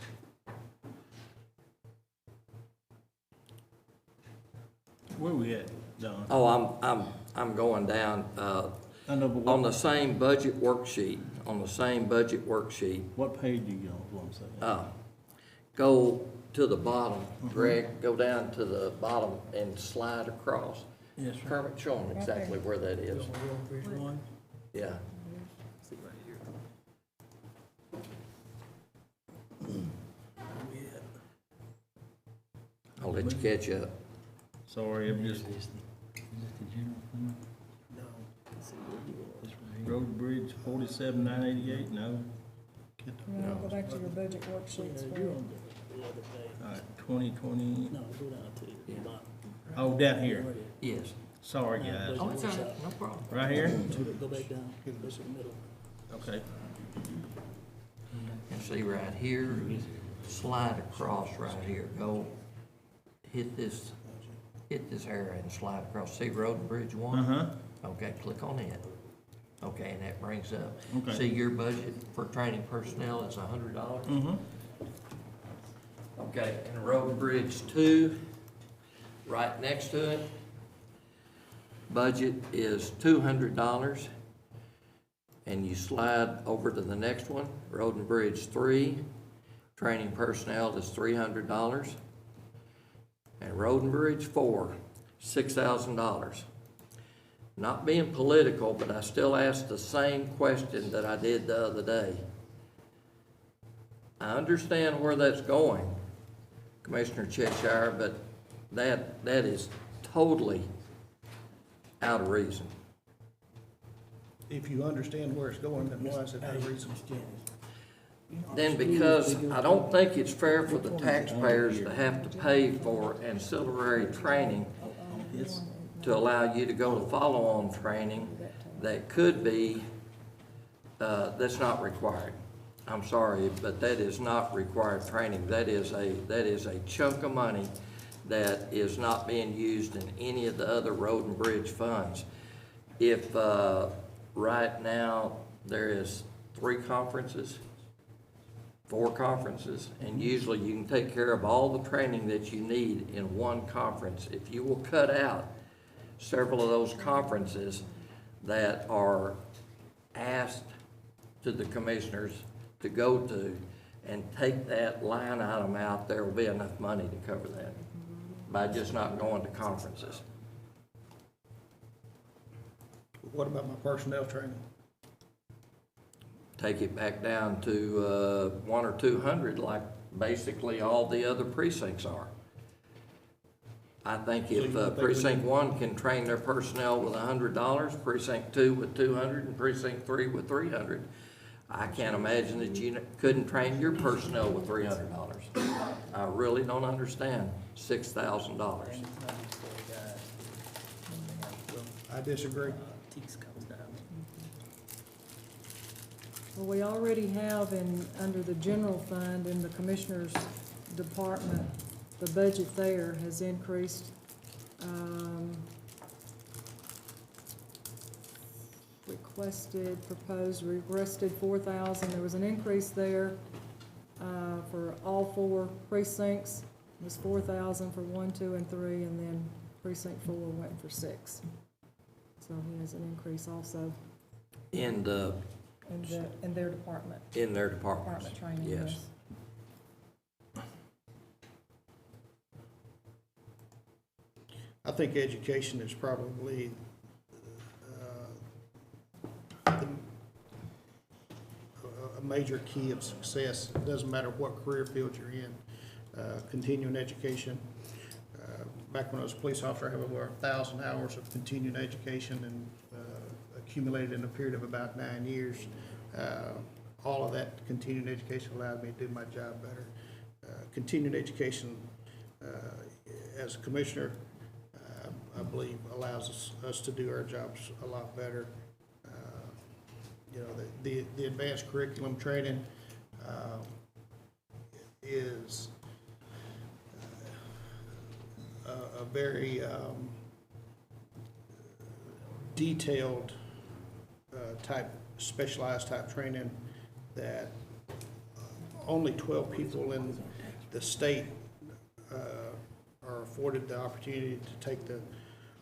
Where we at, Don? Oh, I'm going down, I know, but on the same budget worksheet, what page are you on, is what I'm saying? Go to the bottom, Greg, go down to the bottom and slide across. Yes, sir. Kermit, show them exactly where that is. On Road Bridge 1? Yeah. See right here. I'll let you catch up. Sorry, I'm just, Is this the general fund? Road and Bridge 47,988, no. No, go back to your budget worksheets. You're on the other page. All right, 2020, No, go down to the bottom. oh, down here. Yes. Sorry, guys. Oh, it's all right, no problem. Right here? Go back down, go to the middle. Okay. And see right here, slide across right here, go, hit this area and slide across, see Road and Bridge 1? Uh-huh. Okay, click on it. Okay, and that brings up, Okay. see your budget for training personnel is $100? Mm-hmm. Okay, and Road and Bridge 2, right next to it, budget is $200. And you slide over to the next one, Road and Bridge 3, training personnel is $300. And Road and Bridge 4, $6,000. Not being political, but I still ask the same question that I did the other day. I understand where that's going, Commissioner Cheshire, but that is totally out of reason. If you understand where it's going, then why is it out of reason? Then because I don't think it's fair for the taxpayers to have to pay for ancillary training to allow you to go to follow-on training that could be, that's not required. I'm sorry, but that is not required training. That is a chunk of money that is not being used in any of the other road and bridge funds. If, right now, there is 4 conferences, and usually you can take care of all the training that you need in one conference. If you will cut out several of those conferences that are asked to the commissioners to go to and take that line item out, there will be enough money to cover that by just not going to conferences. What about my personnel training? Take it back down to 100 or 200 like basically all the other precincts are. I think So if you think we precinct 1 can train their personnel with $100, precinct 2 with 200, and precinct 3 with 300, I can't imagine that you couldn't train your personnel with $300. I really don't understand $6,000. I disagree. Teaks comes down. Well, we already have under the general fund in the commissioner's department, the budget there has increased, requested 4,000, there was an increase there, for all 4 precincts, it was 4,000 for 1, 2, and 3, and then precinct 4 went for 6. So he has an increase also In the, in their department. in their departments. Department training, Yes. yes. I think education is probably a major key of success. It doesn't matter what career field you're in, continuing education. Back when I was a police officer, I have over 1,000 hours of continuing education and accumulated in a period of about 9 years. All of that continuing education allowed me to do my job better. Continuing education as a commissioner, I believe allows us to do our jobs a lot better. You know, the advanced curriculum training is a very detailed specialized type training that only 12 people in the state are afforded the opportunity to take the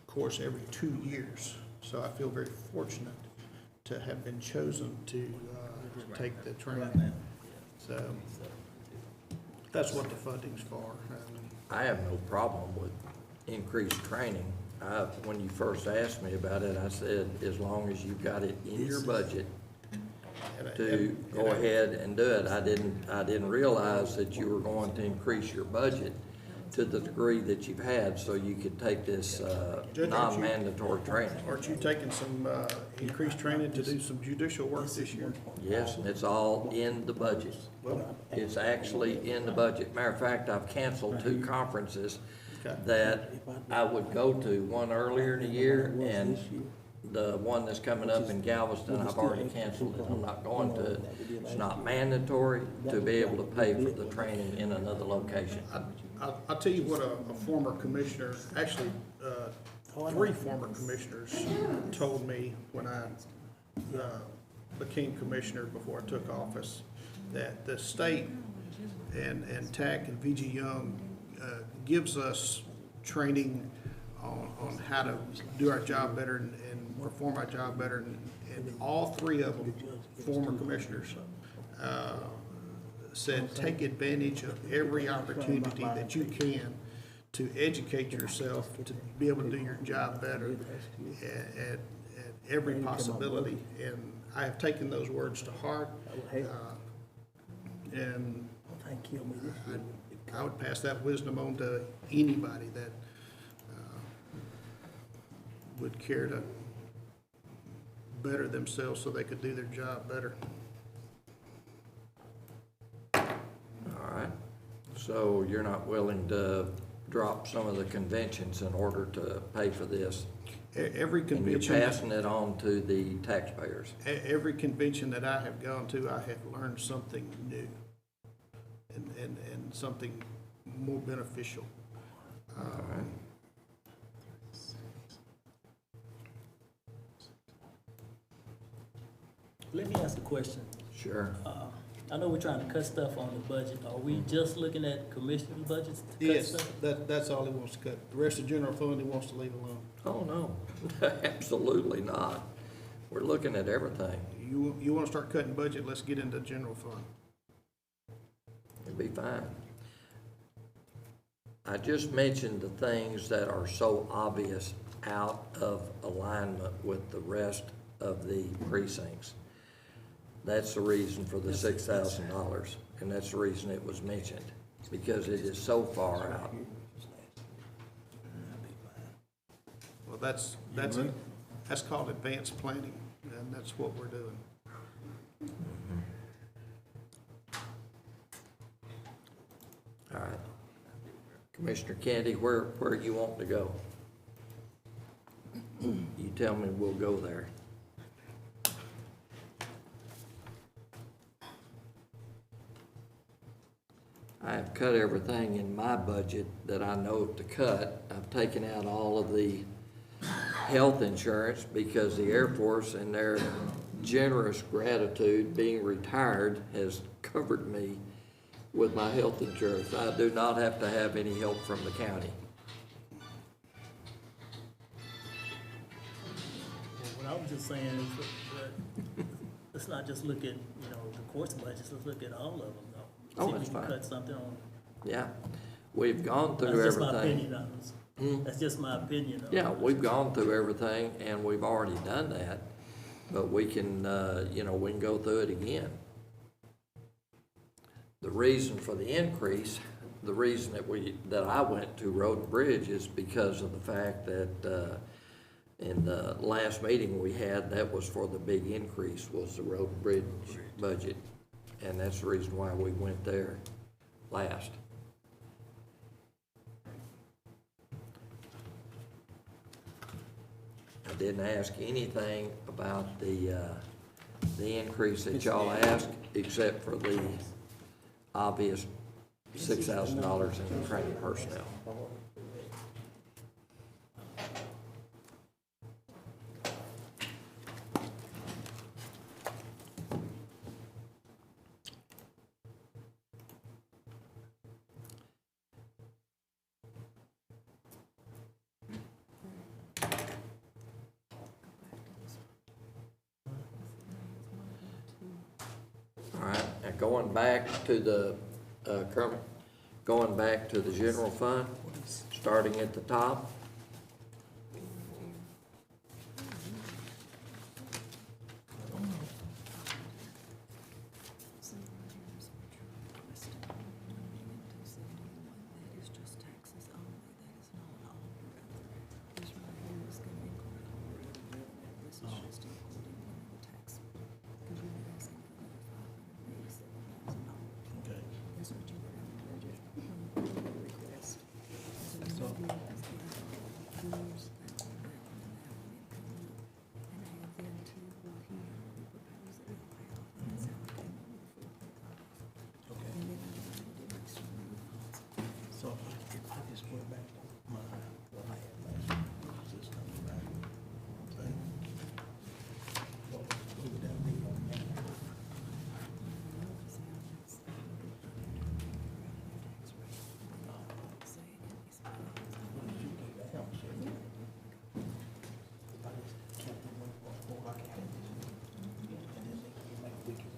course every 2 years. So I feel very fortunate to have been chosen to take the training. So that's what the funding's for. I have no problem with increased training. When you first asked me about it, I said, as long as you've got it in your budget to go ahead and do it. I didn't realize that you were going to increase your budget to the degree that you've had, so you could take this non-mandatory training. Aren't you taking some increased training to do some judicial work this year? Yes, and it's all in the budget. It's actually in the budget. Matter of fact, I've canceled 2 conferences that I would go to, one earlier in the year, and the one that's coming up in Galveston, I've already canceled it. I'm not going to it. It's not mandatory to be able to pay for the training in another location. I'll tell you what a former commissioner, actually 3 former commissioners told me when I became commissioner before I took office, that the state and TAC and VG Young gives us training on how to do our job better and perform our job better. And all 3 of them, former commissioners, said take advantage of every opportunity that you can to educate yourself, to be able to do your job better at every possibility. And I have taken those words to heart, and I would pass that wisdom on to anybody that would care to better themselves so they could do their job better. All right, so you're not willing to drop some of the conventions in order to pay for this? Every And convention, you're passing it on to the taxpayers? every convention that I have gone to, I have learned something new and something more beneficial. All right. Let me ask a question. Sure. I know we're trying to cut stuff on the budget. Are we just looking at commissioner's budgets to cut Yes, stuff? that's all he wants to cut. The rest of the general fund, he wants to leave alone. Oh, no, absolutely not. We're looking at everything. You want to start cutting budget, let's get into general fund. It'd be fine. I just mentioned the things that are so obvious out of alignment with the rest of the precincts. That's the reason for the $6,000, and that's the reason it was mentioned, because it is so far out. Well, that's called advanced planning, and that's what we're doing. All right. Commissioner Candy, where you want to go? You tell me, we'll go there. I have cut everything in my budget that I know to cut. I've taken out all of the health insurance because the Air Force, in their generous gratitude, being retired, has covered me with my health insurance. I do not have to have any help from the county. What I was just saying is, that let's not just look at, the court's budgets, let's look at all of them, though. Oh, See if that's we can fine. cut something on. Yeah, we've gone through That's just my everything. opinion, That's just my opinion, though. Yeah, we've gone through everything and we've already done that, but we can, we can go through it again. The reason for the increase, the reason that I went to Road and Bridge is because of the fact that, in the last meeting we had, that was for the big increase, was the Road and Bridge budget. And that's the reason why we went there last. I didn't ask anything about the increase that y'all asked, except for the obvious $6,000 in training personnel. All right, and going back to the, going back to the general fund, starting at the top. So if I just went back to my, what I had last year, is this coming back? Okay. What would that be on that? What did you do that? Help, sir. If I just kept it one like I had this, and then they make we can.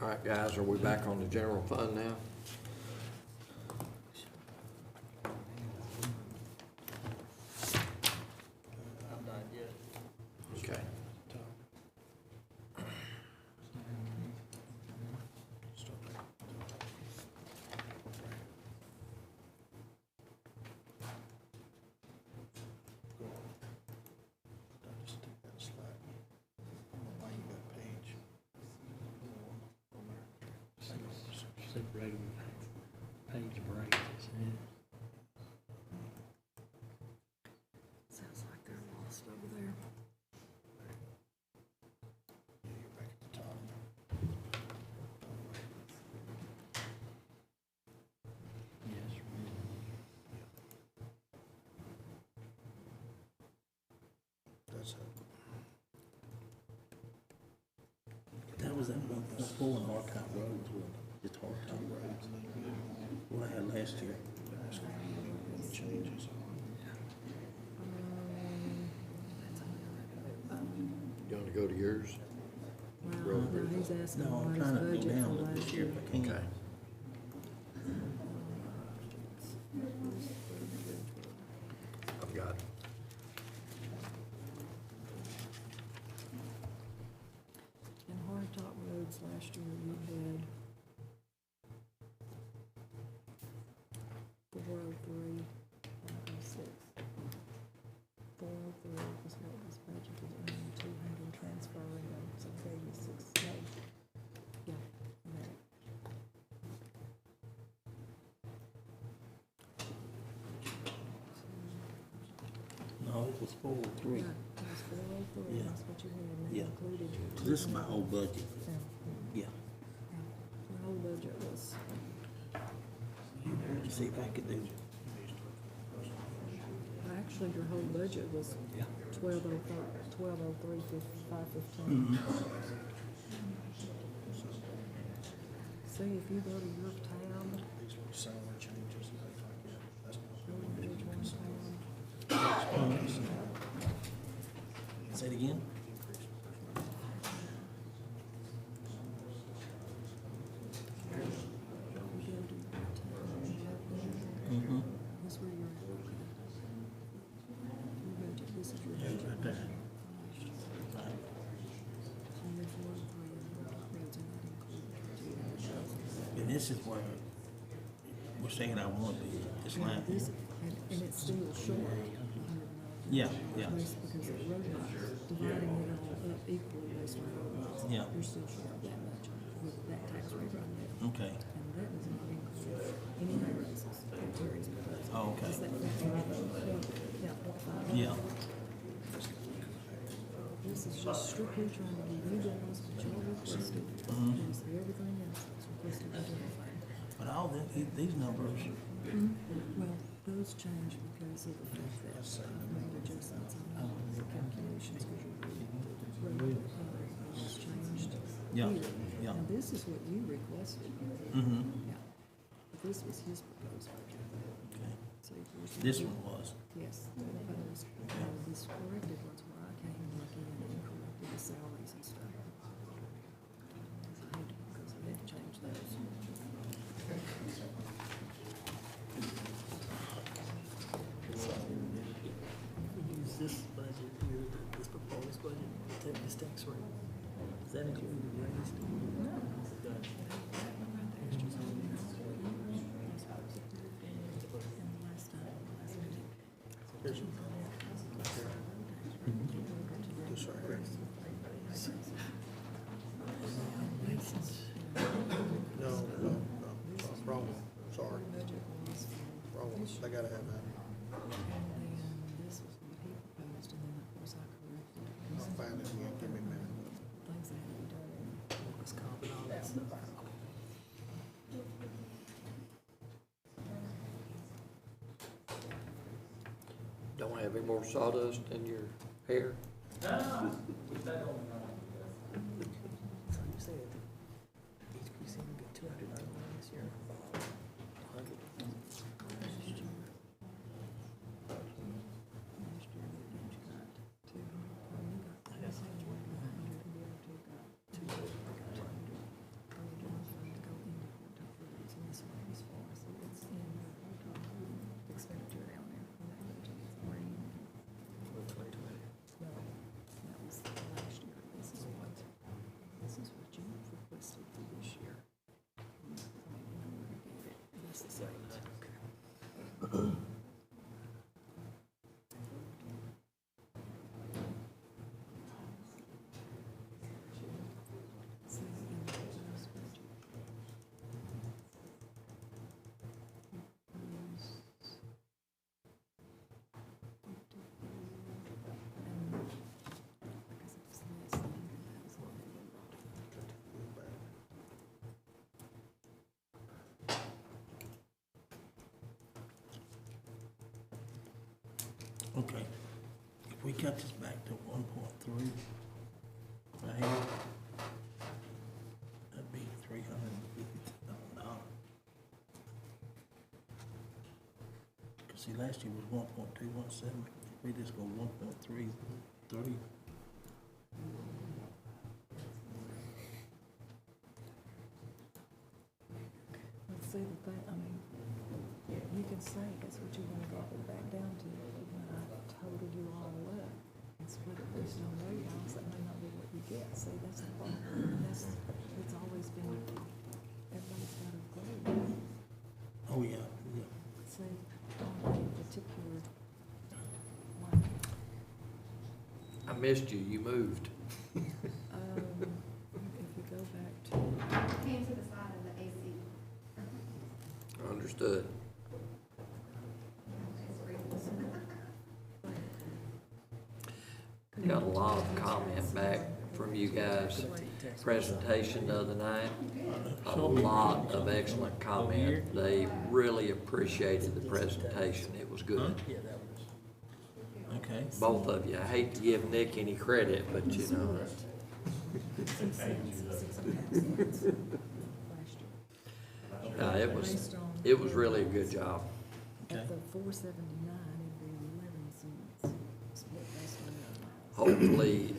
All right, guys, are we back on the general fund now? I'm not yet. Okay. Just take that slide. Why you got page? Separated page breaks, it says. Sounds like they're lost over there. Yeah, you're back at the top. Yes, That's it. That was that one pulling hard top roads with just hard top roads. What I had last year. Changes. You want to go to yours? Well, no, he's asking No, I'm what his trying to go budget down for with this last year year. if I can. Okay. I've got, In hard top roads last year, we had 403, 506. 403 was what was budgeted, and then 200 transfer roads. No, it was 403. Yeah, it was 403, Yeah. that's what you had, and Yeah. that included your. This is my whole budget. Yeah, Yeah. yeah. The whole budget was, Let's see if I could do. actually, your whole budget was 1203, 515. See, if you go to your tab, These little salary changes and things like that, that's go to page 1 tab. Say it again? You go to your tab, Mm-hmm. that's where you're at. Your budget, this is your budget. Right there. And there's 103 in the roads, and that includes. And this is where we're saying I want to be, this line. This, and it's still short. Yeah, yeah. Because of road miles, dividing it all up equally based on road miles. Yeah. You're still short that much with that tax rate right now. Okay. And that does not include any new raises that Terry's proposing. Oh, okay. Is that 0.5? Yeah. This is just strictly trying to give you guys what y'all requested. Mm-hmm. And so everything else that's requested by general fund. But all these numbers, Well, those change because of the fact that I made adjustments on the calculations because your rate was changed. Yeah, here. yeah. Now, this is what you requested. mm-hmm, Yeah. But this was his proposed budget. okay. So yours was- This one was, Yes, the proposed, this corrected ones where I came back in and corrected the salaries and stuff. I had to, because I had to change those. We use this budget here, this proposed budget, to take this tax rate. Does that include the raise? this right here. No, wrong one, sorry. Wrong one, I gotta have that. And then this was what he proposed, and then of course I corrected. I'll find it again, give me a minute. Things that had to be done in Workers' comp and all that stuff. Don't have any more sawdust in your hair? So you said each precinct will get 291 this year. 100. last year, that you got 200, you got, I guess I was working 100, and the other two got 200, got 200. Or the general fund to go into court to and this one is for, so it's in the expenditure down there, and that budget is already in there. For 2020. No, that was last year, this is what you requested for this year. This is right. See, in this budget. Because it's less than 100,000. okay. If we cut this back to 1.3, right here, that'd be $350,000. Cause see, last year was 1.217, we just go 1.33. Let's see the thing, I mean, you can say that's what you're gonna drop it back down to, when I totaled you all up and split it based on road miles, that may not be what you get, see, that's the problem, it's always been, everybody's got a grade. Oh, yeah, yeah. See, on a particular, like, I missed you, you moved. if we go back to, Came to the side of the AC. Understood. got a lot of comment back from you guys' presentation the other night. A lot of excellent comment. They really appreciated the presentation. It was good. Yeah, that was. Okay. Both of you. I hate to give Nick any credit, but you know. It was really a good job. Okay. At the 479, it'd be 11 cents. Split based on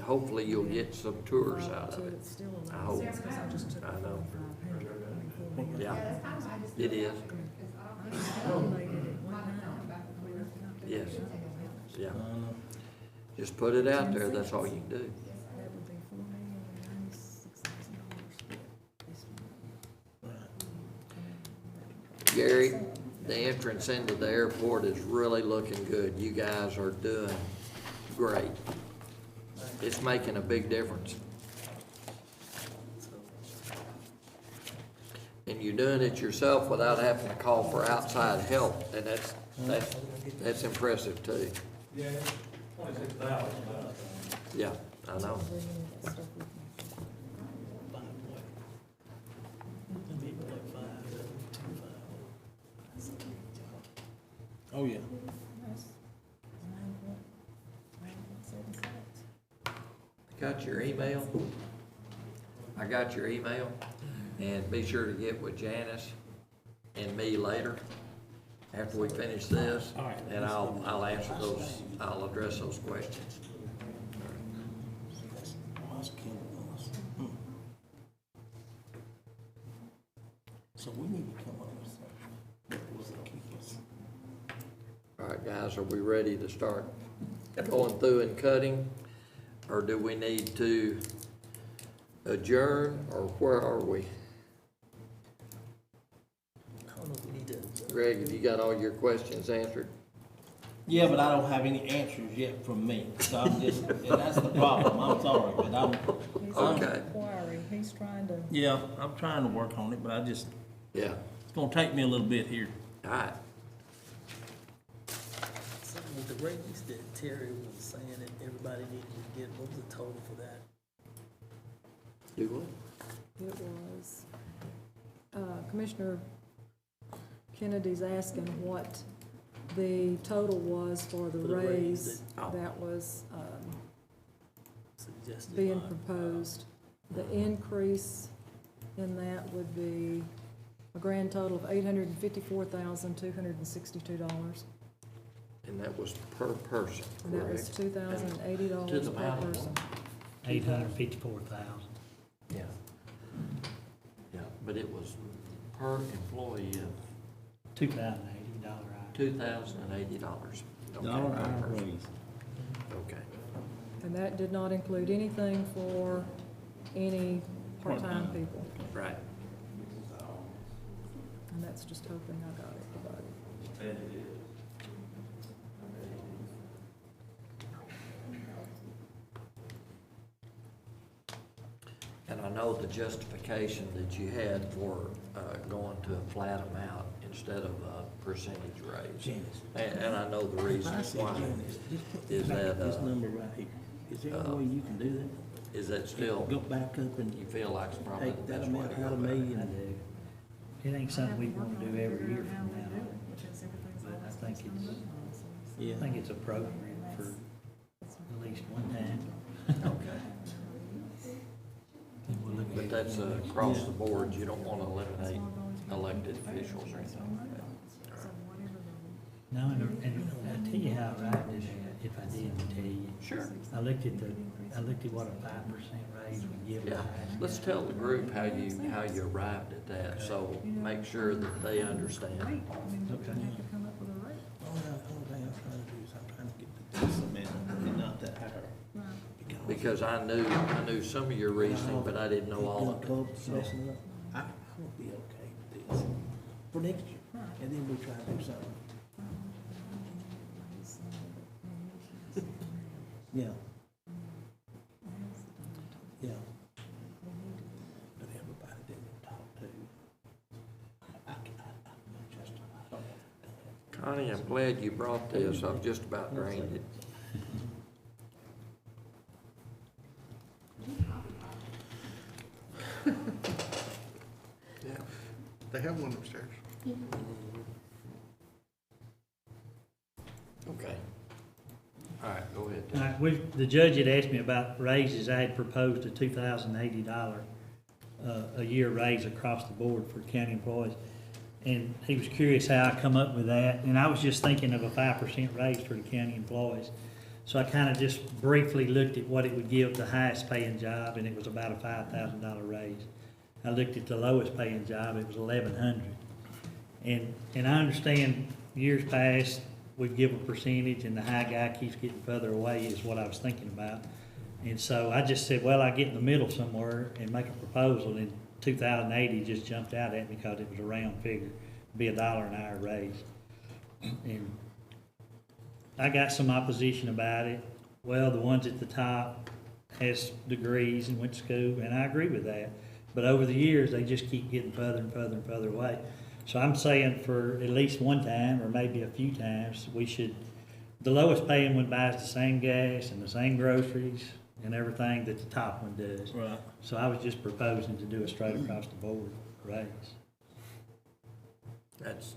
Hopefully you'll get some tours out of it. It's still I hope. 11 cents, 'cause I just took I know. 500. I mean, Yeah, it is. I calculated it one time. Yes. Yeah. Uh, Just put it out there. That's all you can do. That would be $4,096,000 split based on Gary, the entrance into the airport is really looking good. You guys are doing great. It's making a big difference. And you're doing it yourself without having to call for outside help, and that's impressive too. Yeah, 26,000. Yeah, I know. bringing that stuff with me. Oh, yeah. That's 9.7 cents. Got your email? I got your email, and be sure to get with Janice and me later, after we finish this. All right. And I'll answer those, I'll address those questions. That's killing us. So we need to come up with something that will keep us. All right, guys, are we ready to start going through and cutting? Or do we need to adjourn, or where are we? I don't know if we need to. Greg, have you got all your questions answered? Yeah, but I don't have any answers yet from me, so I'm just, and that's the problem, I'm sorry, but He's Okay. inquiring, he's trying to. yeah, I'm trying to work on it, but it's Yeah, gonna take me a little bit here. all right. So with the rates that Terry was saying that everybody needed to get, what was the total for that? Do what? It was, Commissioner Kennedy's asking what the total was for the For the raise raise that- that was, Suggested being by- proposed. The increase in that would be a grand total of $854,262. And that was per person, And that was correct? $2,080 To the per amount of person. 854,000. Yeah. Yeah, but it was per employee of $2,080 $2,080. Dollar hour raise. Okay. And that did not include anything for any part-time Part-time. people. Right. And that's just hoping I got it provided. And I know the justification that you had for going to a flat amount instead of a percentage raise. Janice. And I know the reason I said, why. Janice, just put Is that, this number right here. Is there any way you can do that? Is that still, Go back up and you feel like it's probably take the that best way amount to go out of about me it? I and do. It ain't something we want to do every year from now on. But yeah. I think it's appropriate for at least one time. Okay. And we'll look But at that's across the board, you don't want to eliminate elected officials or anything like that. No, and I'll tell you how I arrived at that, if I didn't tell you. Sure. I looked at what a 5% raise would give. Yeah, let's tell the group how you arrived at that, so make sure that they understand. Okay. Only thing I'm trying to do is I'm trying to get the decibel and not that higher. Because I knew some of your reasoning, but I didn't know all of it. Cubs messing up, I will be okay with this for next year, and then we try to do something. Yeah. Yeah. But everybody that we talk to, I just, I don't have Connie, I'm glad you brought this, I've just about drained it. They have one upstairs. Okay. All right, go ahead. All right, the judge had asked me about raises. I had proposed a $2,080 a year raise across the board for county employees. And he was curious how I come up with that, and I was just thinking of a 5% raise for the county employees. So I kind of just briefly looked at what it would give the highest paying job, and it was about a $5,000 raise. I looked at the lowest paying job, it was $1,100. And I understand years past, we give a percentage and the high guy keeps getting further away is what I was thinking about. And so I just said, well, I get in the middle somewhere and make a proposal, and 2,080 just jumped out at me because it was a round figure, be $1 an hour raise. And I got some opposition about it. Well, the ones at the top has degrees and went to school, and I agree with that. But over the years, they just keep getting further and further and further away. So I'm saying for at least one time, or maybe a few times, we should, the lowest paying one buys the same gas and the same groceries and everything that the top one does. Right. So I was just proposing to do a straight across the board raise. That's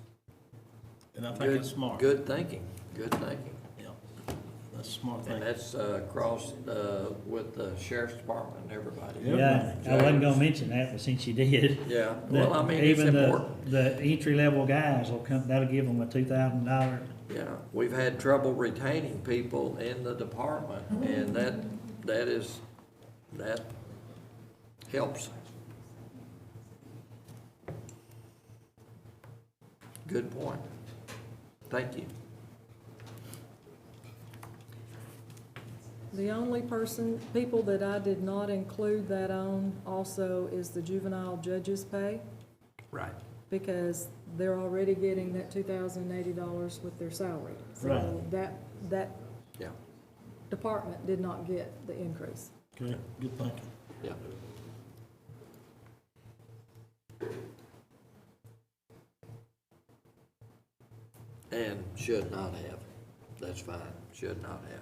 And I think good, it's smart. good thinking, good thinking. Yeah, that's a smart And thing. that's across with the sheriff's department and everybody. Yep. Yeah, I wasn't gonna mention that, but since you did. Yeah, well, I mean, it's Even important. the entry level guys will come, that'll give them a $2,000. Yeah, we've had trouble retaining people in the department, and that helps. Good point. Thank you. The only people that I did not include that on also is the juvenile judges' pay, Right. because they're already getting that $2,080 with their salary. So Right. that Yeah, department did not get the increase. Okay, good thinking. yeah. And should not have. That's fine, should not have.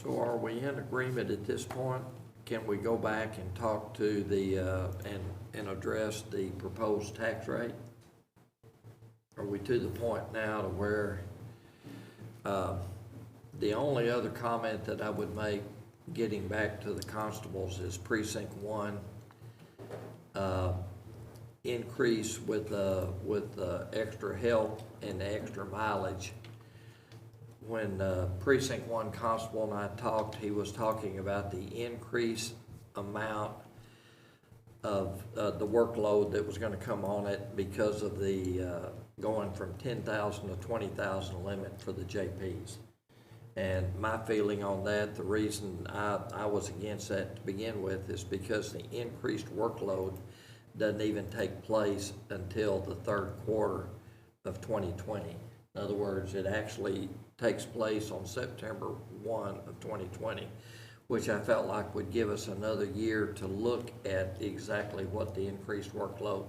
So are we in agreement at this point? Can we go back and talk to the, and address the proposed tax rate? Are we to the point now to where, the only other comment that I would make, getting back to the constables, is precinct 1, increase with the extra help and the extra mileage. When precinct 1 constable and I talked, he was talking about the increased amount of the workload that was gonna come on it because of the going from 10,000 to 20,000 limit for the JPs. And my feeling on that, the reason I was against that to begin with, is because the increased workload doesn't even take place until the third quarter of 2020. In other words, it actually takes place on September 1 of 2020, which I felt like would give us another year to look at exactly what the increased workload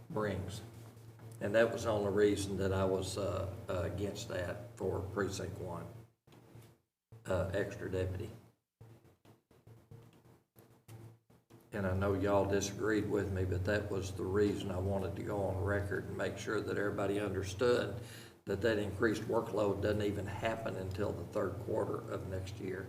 brings. And that was the only reason that I was against that for precinct 1, extra deputy. And I know y'all disagreed with me, but that was the reason I wanted to go on record and make sure that everybody understood that that increased workload doesn't even happen until the third quarter of next year.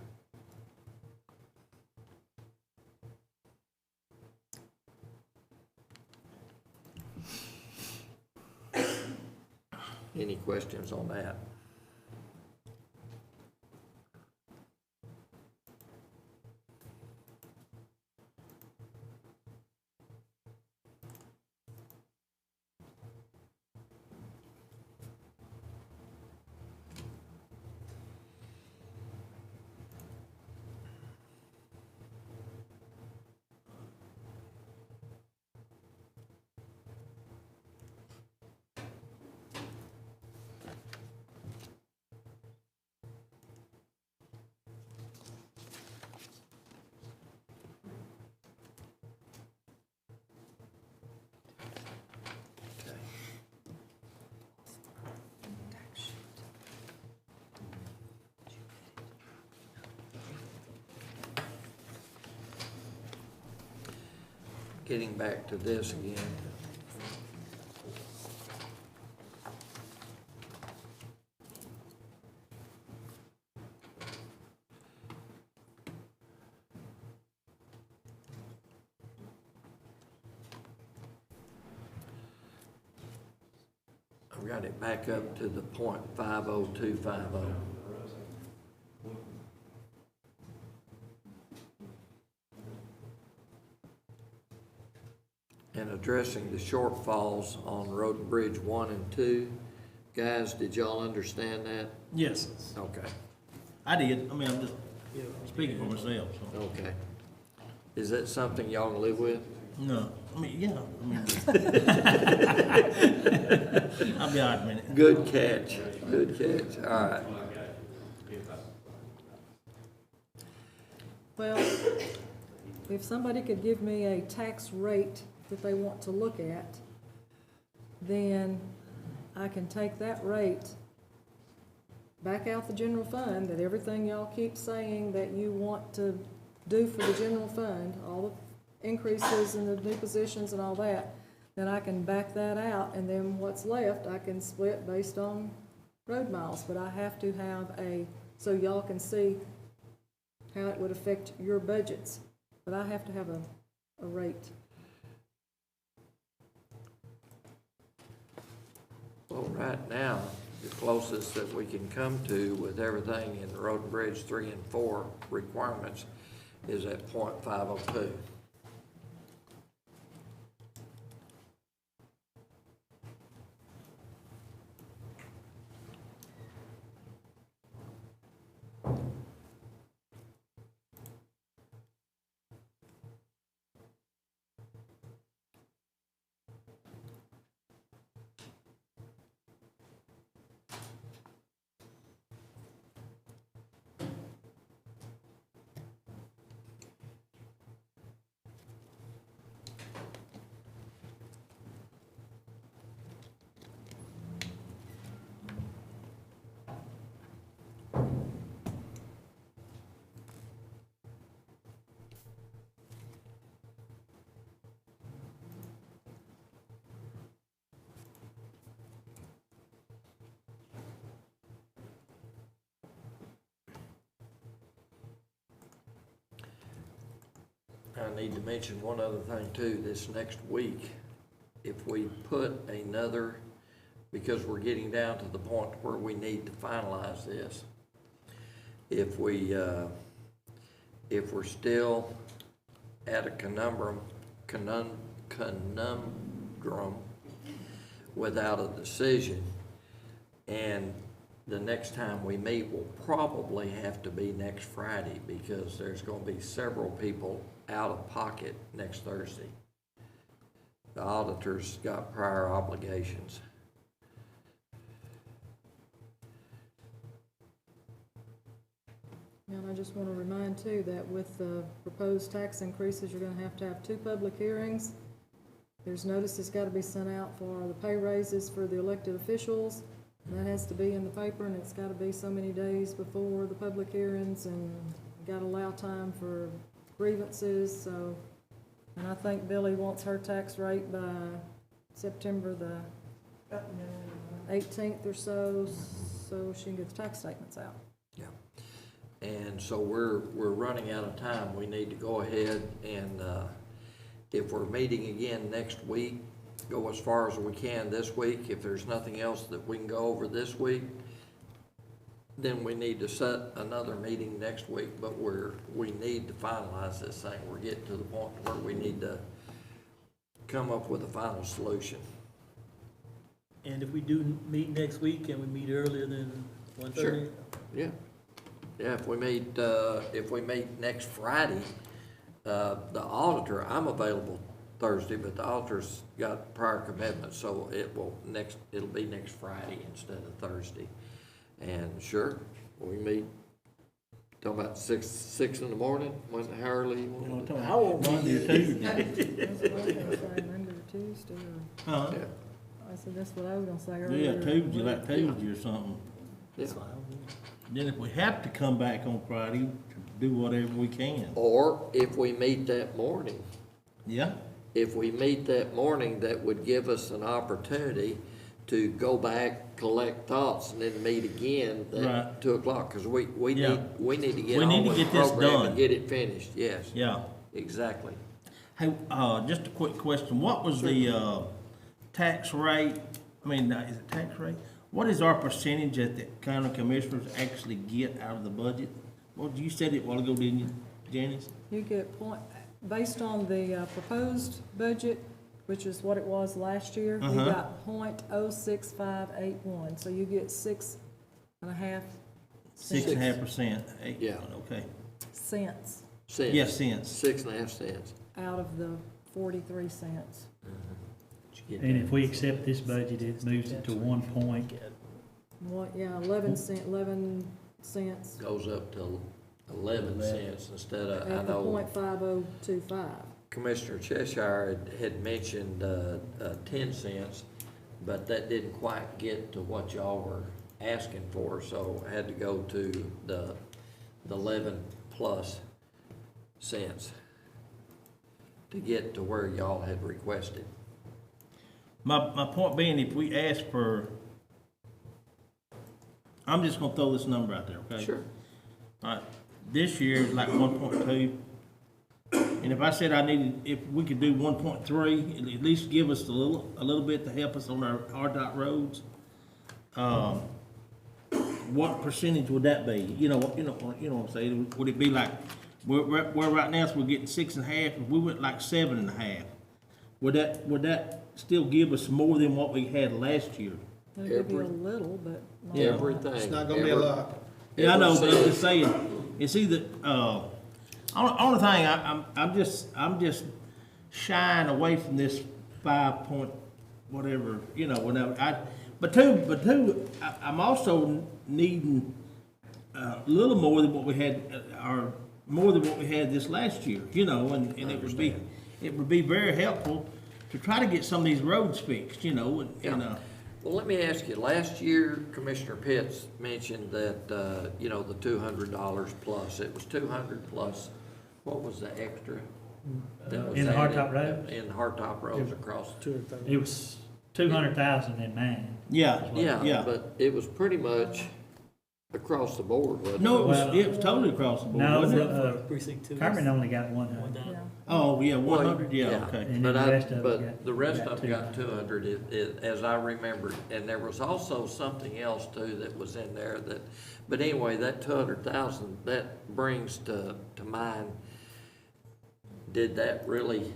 Any questions on that? getting back to this again. I've got it back up to the .50250. And addressing the shortfalls on Road and Bridge 1 and 2. Guys, did y'all understand that? Yes, Okay. I did. I mean, I'm just speaking for myself, so. Okay. Is that something y'all can live with? No, I mean, yeah, I mean. I'll be all right in a minute. Good catch, good catch, all right. Well, if somebody could give me a tax rate that they want to look at, then I can take that rate, back out the general fund, that everything y'all keep saying that you want to do for the general fund, all the increases in the new positions and all that, then I can back that out, and then what's left, I can split based on road miles. But I have to have so y'all can see how it would affect your budgets. But I have to have a rate. Well, right now, the closest that we can come to with everything in the Road and Bridge 3 and 4 requirements is at .502. I need to mention one other thing too. This next week, if we put another, because we're getting down to the point where we need to finalize this, if we're still at a conundrum without a decision, and the next time we meet will probably have to be next Friday, because there's going to be several people out of pocket next Thursday. The auditor's got prior obligations. And I just want to remind too that with the proposed tax increases, you're going to have 2 public hearings. There's notices got to be sent out for the pay raises for the elected officials. And that has to be in the paper, and it's got to be so many days before the public hearings, and got to allow time for grievances. So, and I think Billy wants her tax rate by September the 18th or so she can get the tax statements out. Yeah. And so we're running out of time. We need to go ahead and, if we're meeting again next week, go as far as we can this week. If there's nothing else that we can go over this week, then we need to set another meeting next week. But we need to finalize this thing. We're getting to the point where we need to come up with a final solution. And if we do meet next week, can we meet earlier than 1:30? Sure. Yeah. Yeah, if we meet next Friday, the auditor, I'm available Thursday, but the auditor's got prior commitments, so it'll be next Friday instead of Thursday. And sure, we meet, talking about six in the morning, how early you want to? I won't Monday or Tuesday. That's what I was going to say, Monday or Tuesday, or, Huh? Yeah, I said that's what I was going to say earlier. Yeah, Tuesday, like Tuesday or something. yeah. Then if we have to come back on Friday, do whatever we can. Or if we meet that morning, Yeah, if we meet that morning, that would give us an opportunity to go back, collect thoughts, and then meet again Right. at 2 o'clock, because we Yeah. need to get We on need to with the get this program done. and get it finished, yes, Yeah. exactly. Hey, just a quick question. What was the, tax rate? I mean, is it tax rate? What is our percentage that the county commissioners actually get out of the budget? Well, you said it a while ago, didn't you, Janice? You get based on the proposed budget, which is what it was last year, we Uh-huh. got .06581, so you get 6.5 6.5%. Yeah. Okay. cents Cents. Yes, cents. 6.5 cents. out of the 43 cents. Did you get And that? if we accept this budget, it moves it to 1 point. What, yeah, 11 cents Goes up to 11 cents instead of, I at the know .5025. Commissioner Cheshire had mentioned 10 cents, but that didn't quite get to what y'all were asking for, so I had to go to the 11 plus cents to get to where y'all had requested. My point being, if we ask for, I'm just gonna throw this number out there, okay? Sure. All right, this year is like 1.2. And if I said I needed, if we could do 1.3, at least give us a little bit to help us on our RDOT roads, what percentage would that be? You know what I'm saying? Would it be like, where right now, so we're getting 6.5, if we went like 7.5, would that still give us more than what we had last year? It'll give you a Every- little, but not Yeah. a lot. Everything. It's not gonna be a lot. Yeah, I know, every but I'm cent. just saying, it's either, only thing, I'm just shying away from this 5 point whatever, whatever. But two, I'm also needing a little more than what we had, or more than what we had this last year, and it would be very helpful to try to get some of these roads fixed, Yeah. Well, let me ask you, last year Commissioner Pitts mentioned that, the $200 plus, it was 200 plus, what was the extra? that was In the added? hardtop roads? In the hardtop roads across. It was 200,000 in mine. Yeah, Yeah, yeah. but it was pretty much across the board, wasn't it? No, Well, it was totally across the board, No, wasn't it? Precinct 2. Carmen only got 100. Yeah. Oh, yeah, Well, 100, yeah, okay. And But then the rest of it but got- the rest got of them got 200, as I remember, and there was also something else too that was in there but anyway, that 200,000, that brings to mind, did that really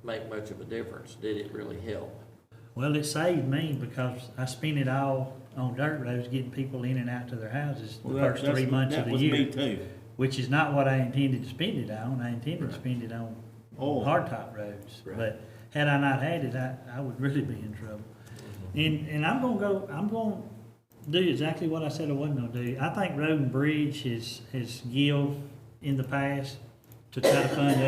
make much of a difference? Did it really help? Well, it saved me because I spent it all on dirt roads, getting people in and out to their houses the Well, first 3 months of the That was me year, too. which is not what I intended to spend it on. I intended to spend it on Oh. hardtop roads. Right. But had I not had it, I would really be in trouble. And I'm gonna do exactly what I said I wasn't gonna do. I think Road and Bridge has give in the past to try to fund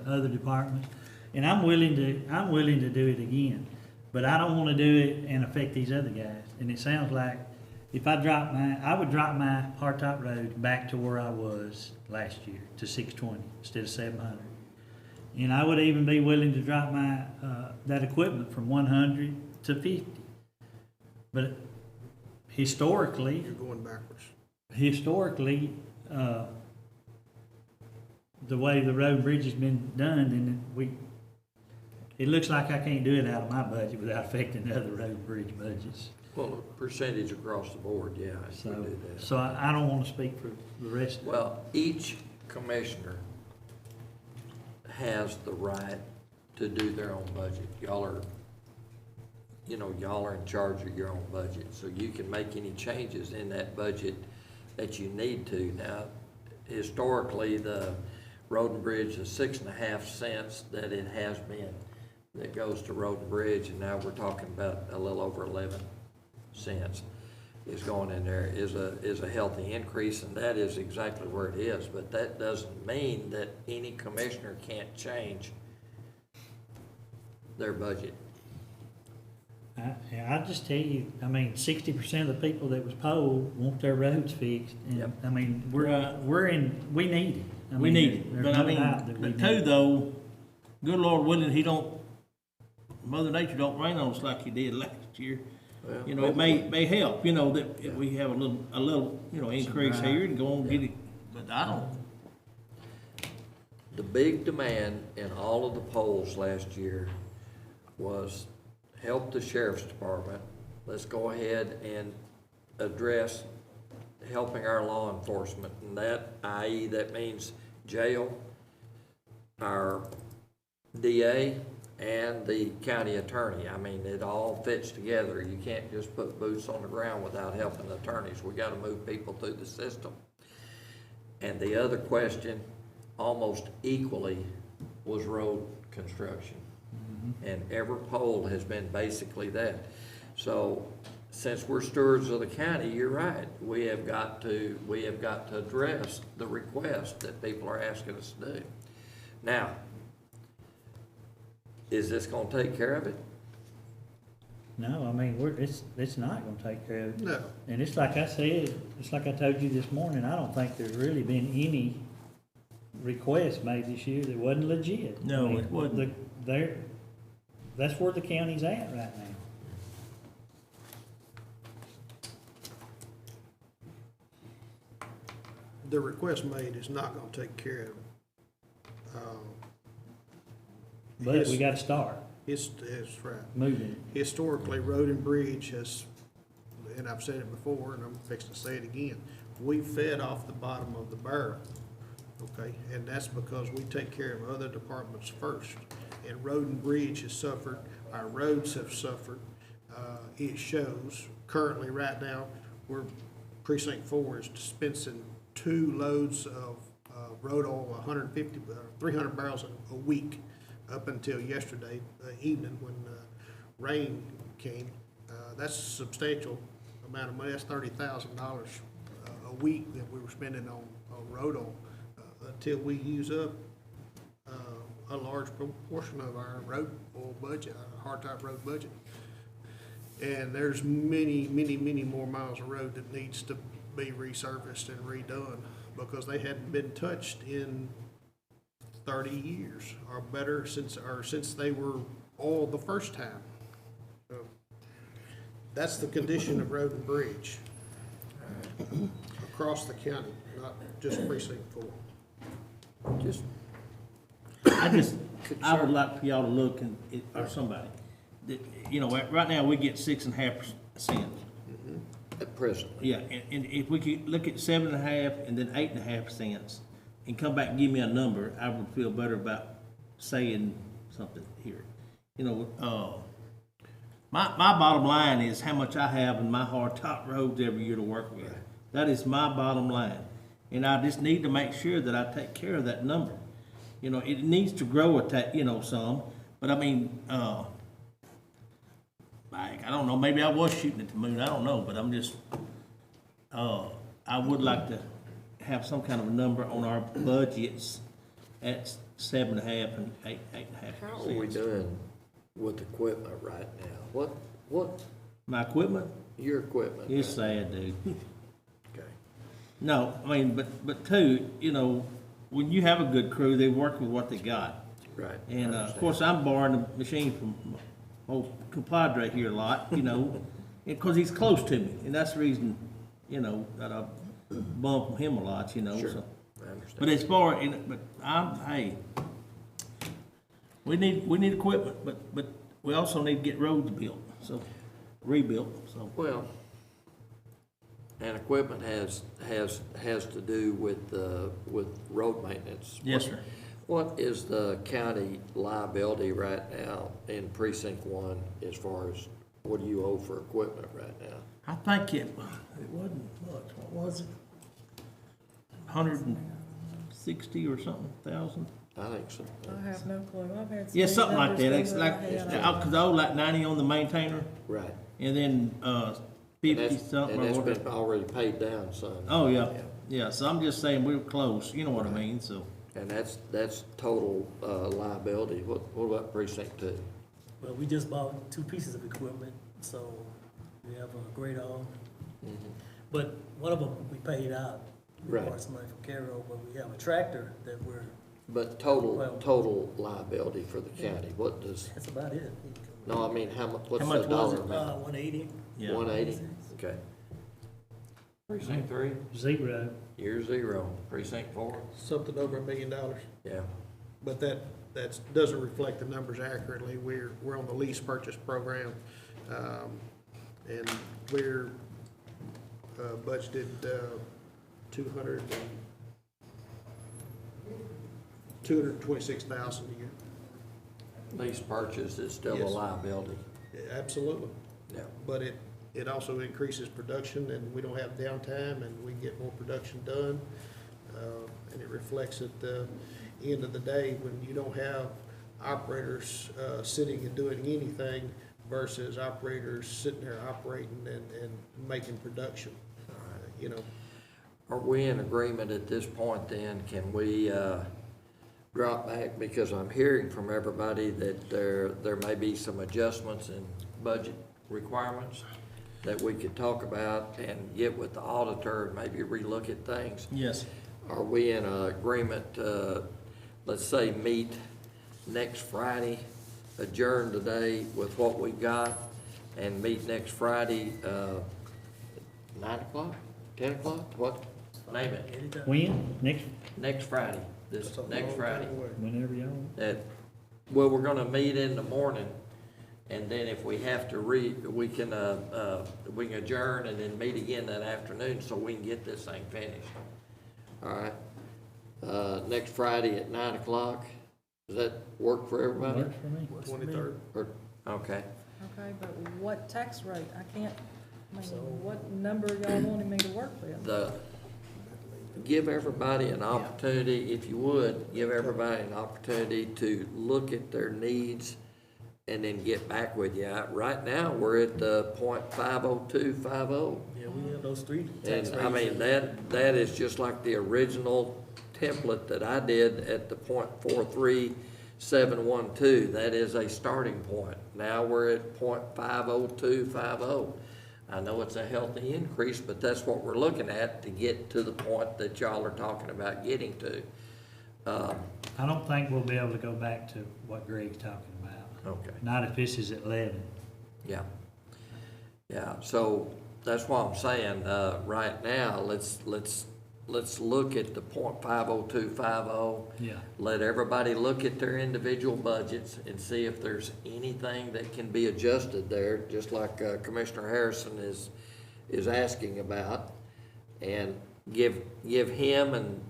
other departments. And I'm willing to do it again. But I don't wanna do it and affect these other guys. And it sounds like if I would drop my hardtop road back to where I was last year, to 620 instead of 700. And I would even be willing to drop my, that equipment from 100 to 50. But historically, You're going backwards. the way the road and bridge has been done, then it looks like I can't do it out of my budget without affecting the other road and bridge budgets. Well, a percentage across the board, yeah, if we So, do that. so I don't want to speak for the rest of it. Well, each commissioner has the right to do their own budget. Y'all are in charge of your own budget, so you can make any changes in that budget that you need to. Now, historically, the road and bridge is 6.5 cents that it has been, that goes to road and bridge, and now we're talking about a little over 11 cents is going in there, is a healthy increase, and that is exactly where it is. But that doesn't mean that any commissioner can't change their budget. I'll just tell you, 60% of the people that was polled want their roads fixed. And, Yep. we need it. We need it, There's but no doubt that we but need too it. though, good Lord willing, Mother Nature don't rain on us like he did last year. Well, You know, it may help, you know, that we have a little, you know, increase here and go on and get it, but I don't. The big demand in all of the polls last year was help the sheriff's department. Let's go ahead and address helping our law enforcement. And that, i.e., that means jail, our DA, and the county attorney. I mean, it all fits together. You can't just put boots on the ground without helping attorneys. We gotta move people through the system. And the other question, almost equally, was road construction. And every poll has been basically that. So, since we're stewards of the county, you're right, we have got to address the request that people are asking us to do. Now, is this gonna take care of it? No, I mean, it's not gonna take care of it. No. And it's like I said, it's like I told you this morning, I don't think there's really been any requests made this year that wasn't legit. No, I mean, it wasn't. That's where the county's at right now. The request made is not gonna take care of it. But we gotta start It's right. moving. Historically, Road and Bridge has, and I've said it before, and I'm fixing to say it again, we fed off the bottom of the barrel, okay? And that's because we take care of other departments first. And Road and Bridge has suffered, our roads have suffered. It shows, currently, right now, Precinct 4 is dispensing 2 loads of road oil, 300 barrels a week, up until yesterday evening when rain came. That's a substantial amount of money. That's $30,000 a week that we were spending on road oil until we use up a large proportion of our road oil budget, our hard-top road budget. And there's many more miles of road that needs to be resurfaced and redone because they hadn't been touched in 30 years or better since they were oiled the first time. So that's the condition of Road and Bridge across the county, not just Precinct 4. I would like for y'all to look and, or somebody, that, you know, right now we get 6.5%. At present. Yeah, and if we could look at 7.5 and then 8.5 cents and come back and give me a number, I would feel better about saying something here. You know, my bottom line is how much I have in my hard top roads every year to work with. That is my bottom line. And I just need to make sure that I take care of that number. You know, it needs to grow some, but I mean, like, I don't know, maybe I was shooting at the moon, I don't know, but I'm just, I would like to have some kind of a number on our budgets at 7.5 and 8.5%. How are we doing with equipment right now? What, My equipment, your equipment? it's sad, dude. Okay. No, I mean, but too, you know, when you have a good crew, they work with what they got. Right. And, of course, I'm borrowing the machine from old compadre here a lot, you know, because he's close to me, and that's the reason, you know, that I bump him a lot, you know, Sure. so. I understand. But as far, hey, we need equipment, but we also need to get roads built, so, rebuilt, so. Well, and equipment has to do with road maintenance. Yes, sir. What is the county liability right now in Precinct 1 as far as what do you owe for equipment right now? I think it wasn't much, what was it? 160 or something thousand? I think so. I have no clue. I've had. Yeah, something like that, it's numbers like, over my head. cause I owe like 90 on the maintainer, Right. and then, And 50 that's- something And or that's whatever. been already paid down some. Oh, yeah, so I'm just saying we're close, you know what I mean, so. And that's total liability. What about Precinct 2? Well, we just bought 2 pieces of equipment, so we have a great all. But one of them we paid out. We Right. borrowed some money from carryover, but we have a tractor that we're But total liability for the county, what does, That's about it. no, I mean, how much, what's How the much was dollar it? amount? 180. Yeah. 180, okay. Precinct 3, Zero. year 0, precinct 4, Something over $1 million, yeah. but that doesn't reflect the numbers accurately. We're on the lease purchase program, and we're budgeted 226,000 a year. Lease purchase is still a Yes. liability, Yeah, absolutely. yeah. But it also increases production, and we don't have downtime, and we get more production done. And it reflects at the end of the day, when you don't have operators sitting and doing anything versus operators sitting there operating and making production, you know. Are we in agreement at this point then? Can we drop back? Because I'm hearing from everybody that there may be some adjustments in budget requirements that we could talk about and get with the auditor and maybe relook at things. Yes. Are we in agreement, let's say, meet next Friday, adjourn today with what we got, and meet next Friday, 9 o'clock, 10 o'clock, what? Name it. Anytime. When? Next Friday, this That's a next long Friday. time away. Whenever y'all. Well, we're gonna meet in the morning, and then if we have to we can adjourn and then meet again that afternoon so we can get this thing finished. All right? Next Friday at 9 o'clock, does that work for everybody? Works for me. 23rd. Okay, Okay, but what tax rate? I can't, I mean, what number y'all wanting me to work with? give everybody an opportunity, if you would, give everybody an opportunity to look at their needs and then get back with you. Right now, we're at .50250. Yeah, we have those three tax And rates. I mean, that is just like the original template that I did at the .43712. That is a starting point. Now we're at .50250. I know it's a healthy increase, but that's what we're looking at to get to the point that y'all are talking about getting to. I don't think we'll be able to go back to what Greg's talking about. Okay. Not if this is at 11. Yeah. Yeah, so that's why I'm saying, right now, let's look at the .50250. Yeah. Let everybody look at their individual budgets and see if there's anything that can be adjusted there, just like Commissioner Harrison is asking about. And give him and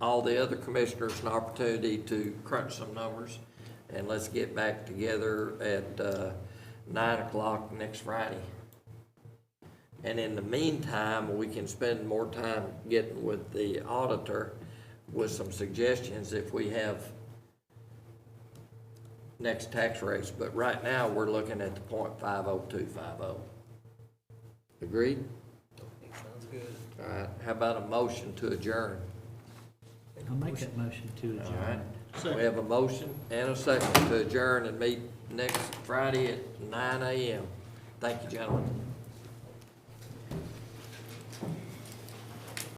all the other commissioners an opportunity to crunch some numbers. And let's get back together at 9 o'clock next Friday. And in the meantime, we can spend more time getting with the auditor with some suggestions if we have next tax rates. But right now, we're looking at the .50250. Agreed? Sounds good. All right, how about a motion to adjourn? I'll make that motion to All adjourn. right, we have a motion and a second to adjourn and meet next Friday at 9 a.m. Thank you, gentlemen.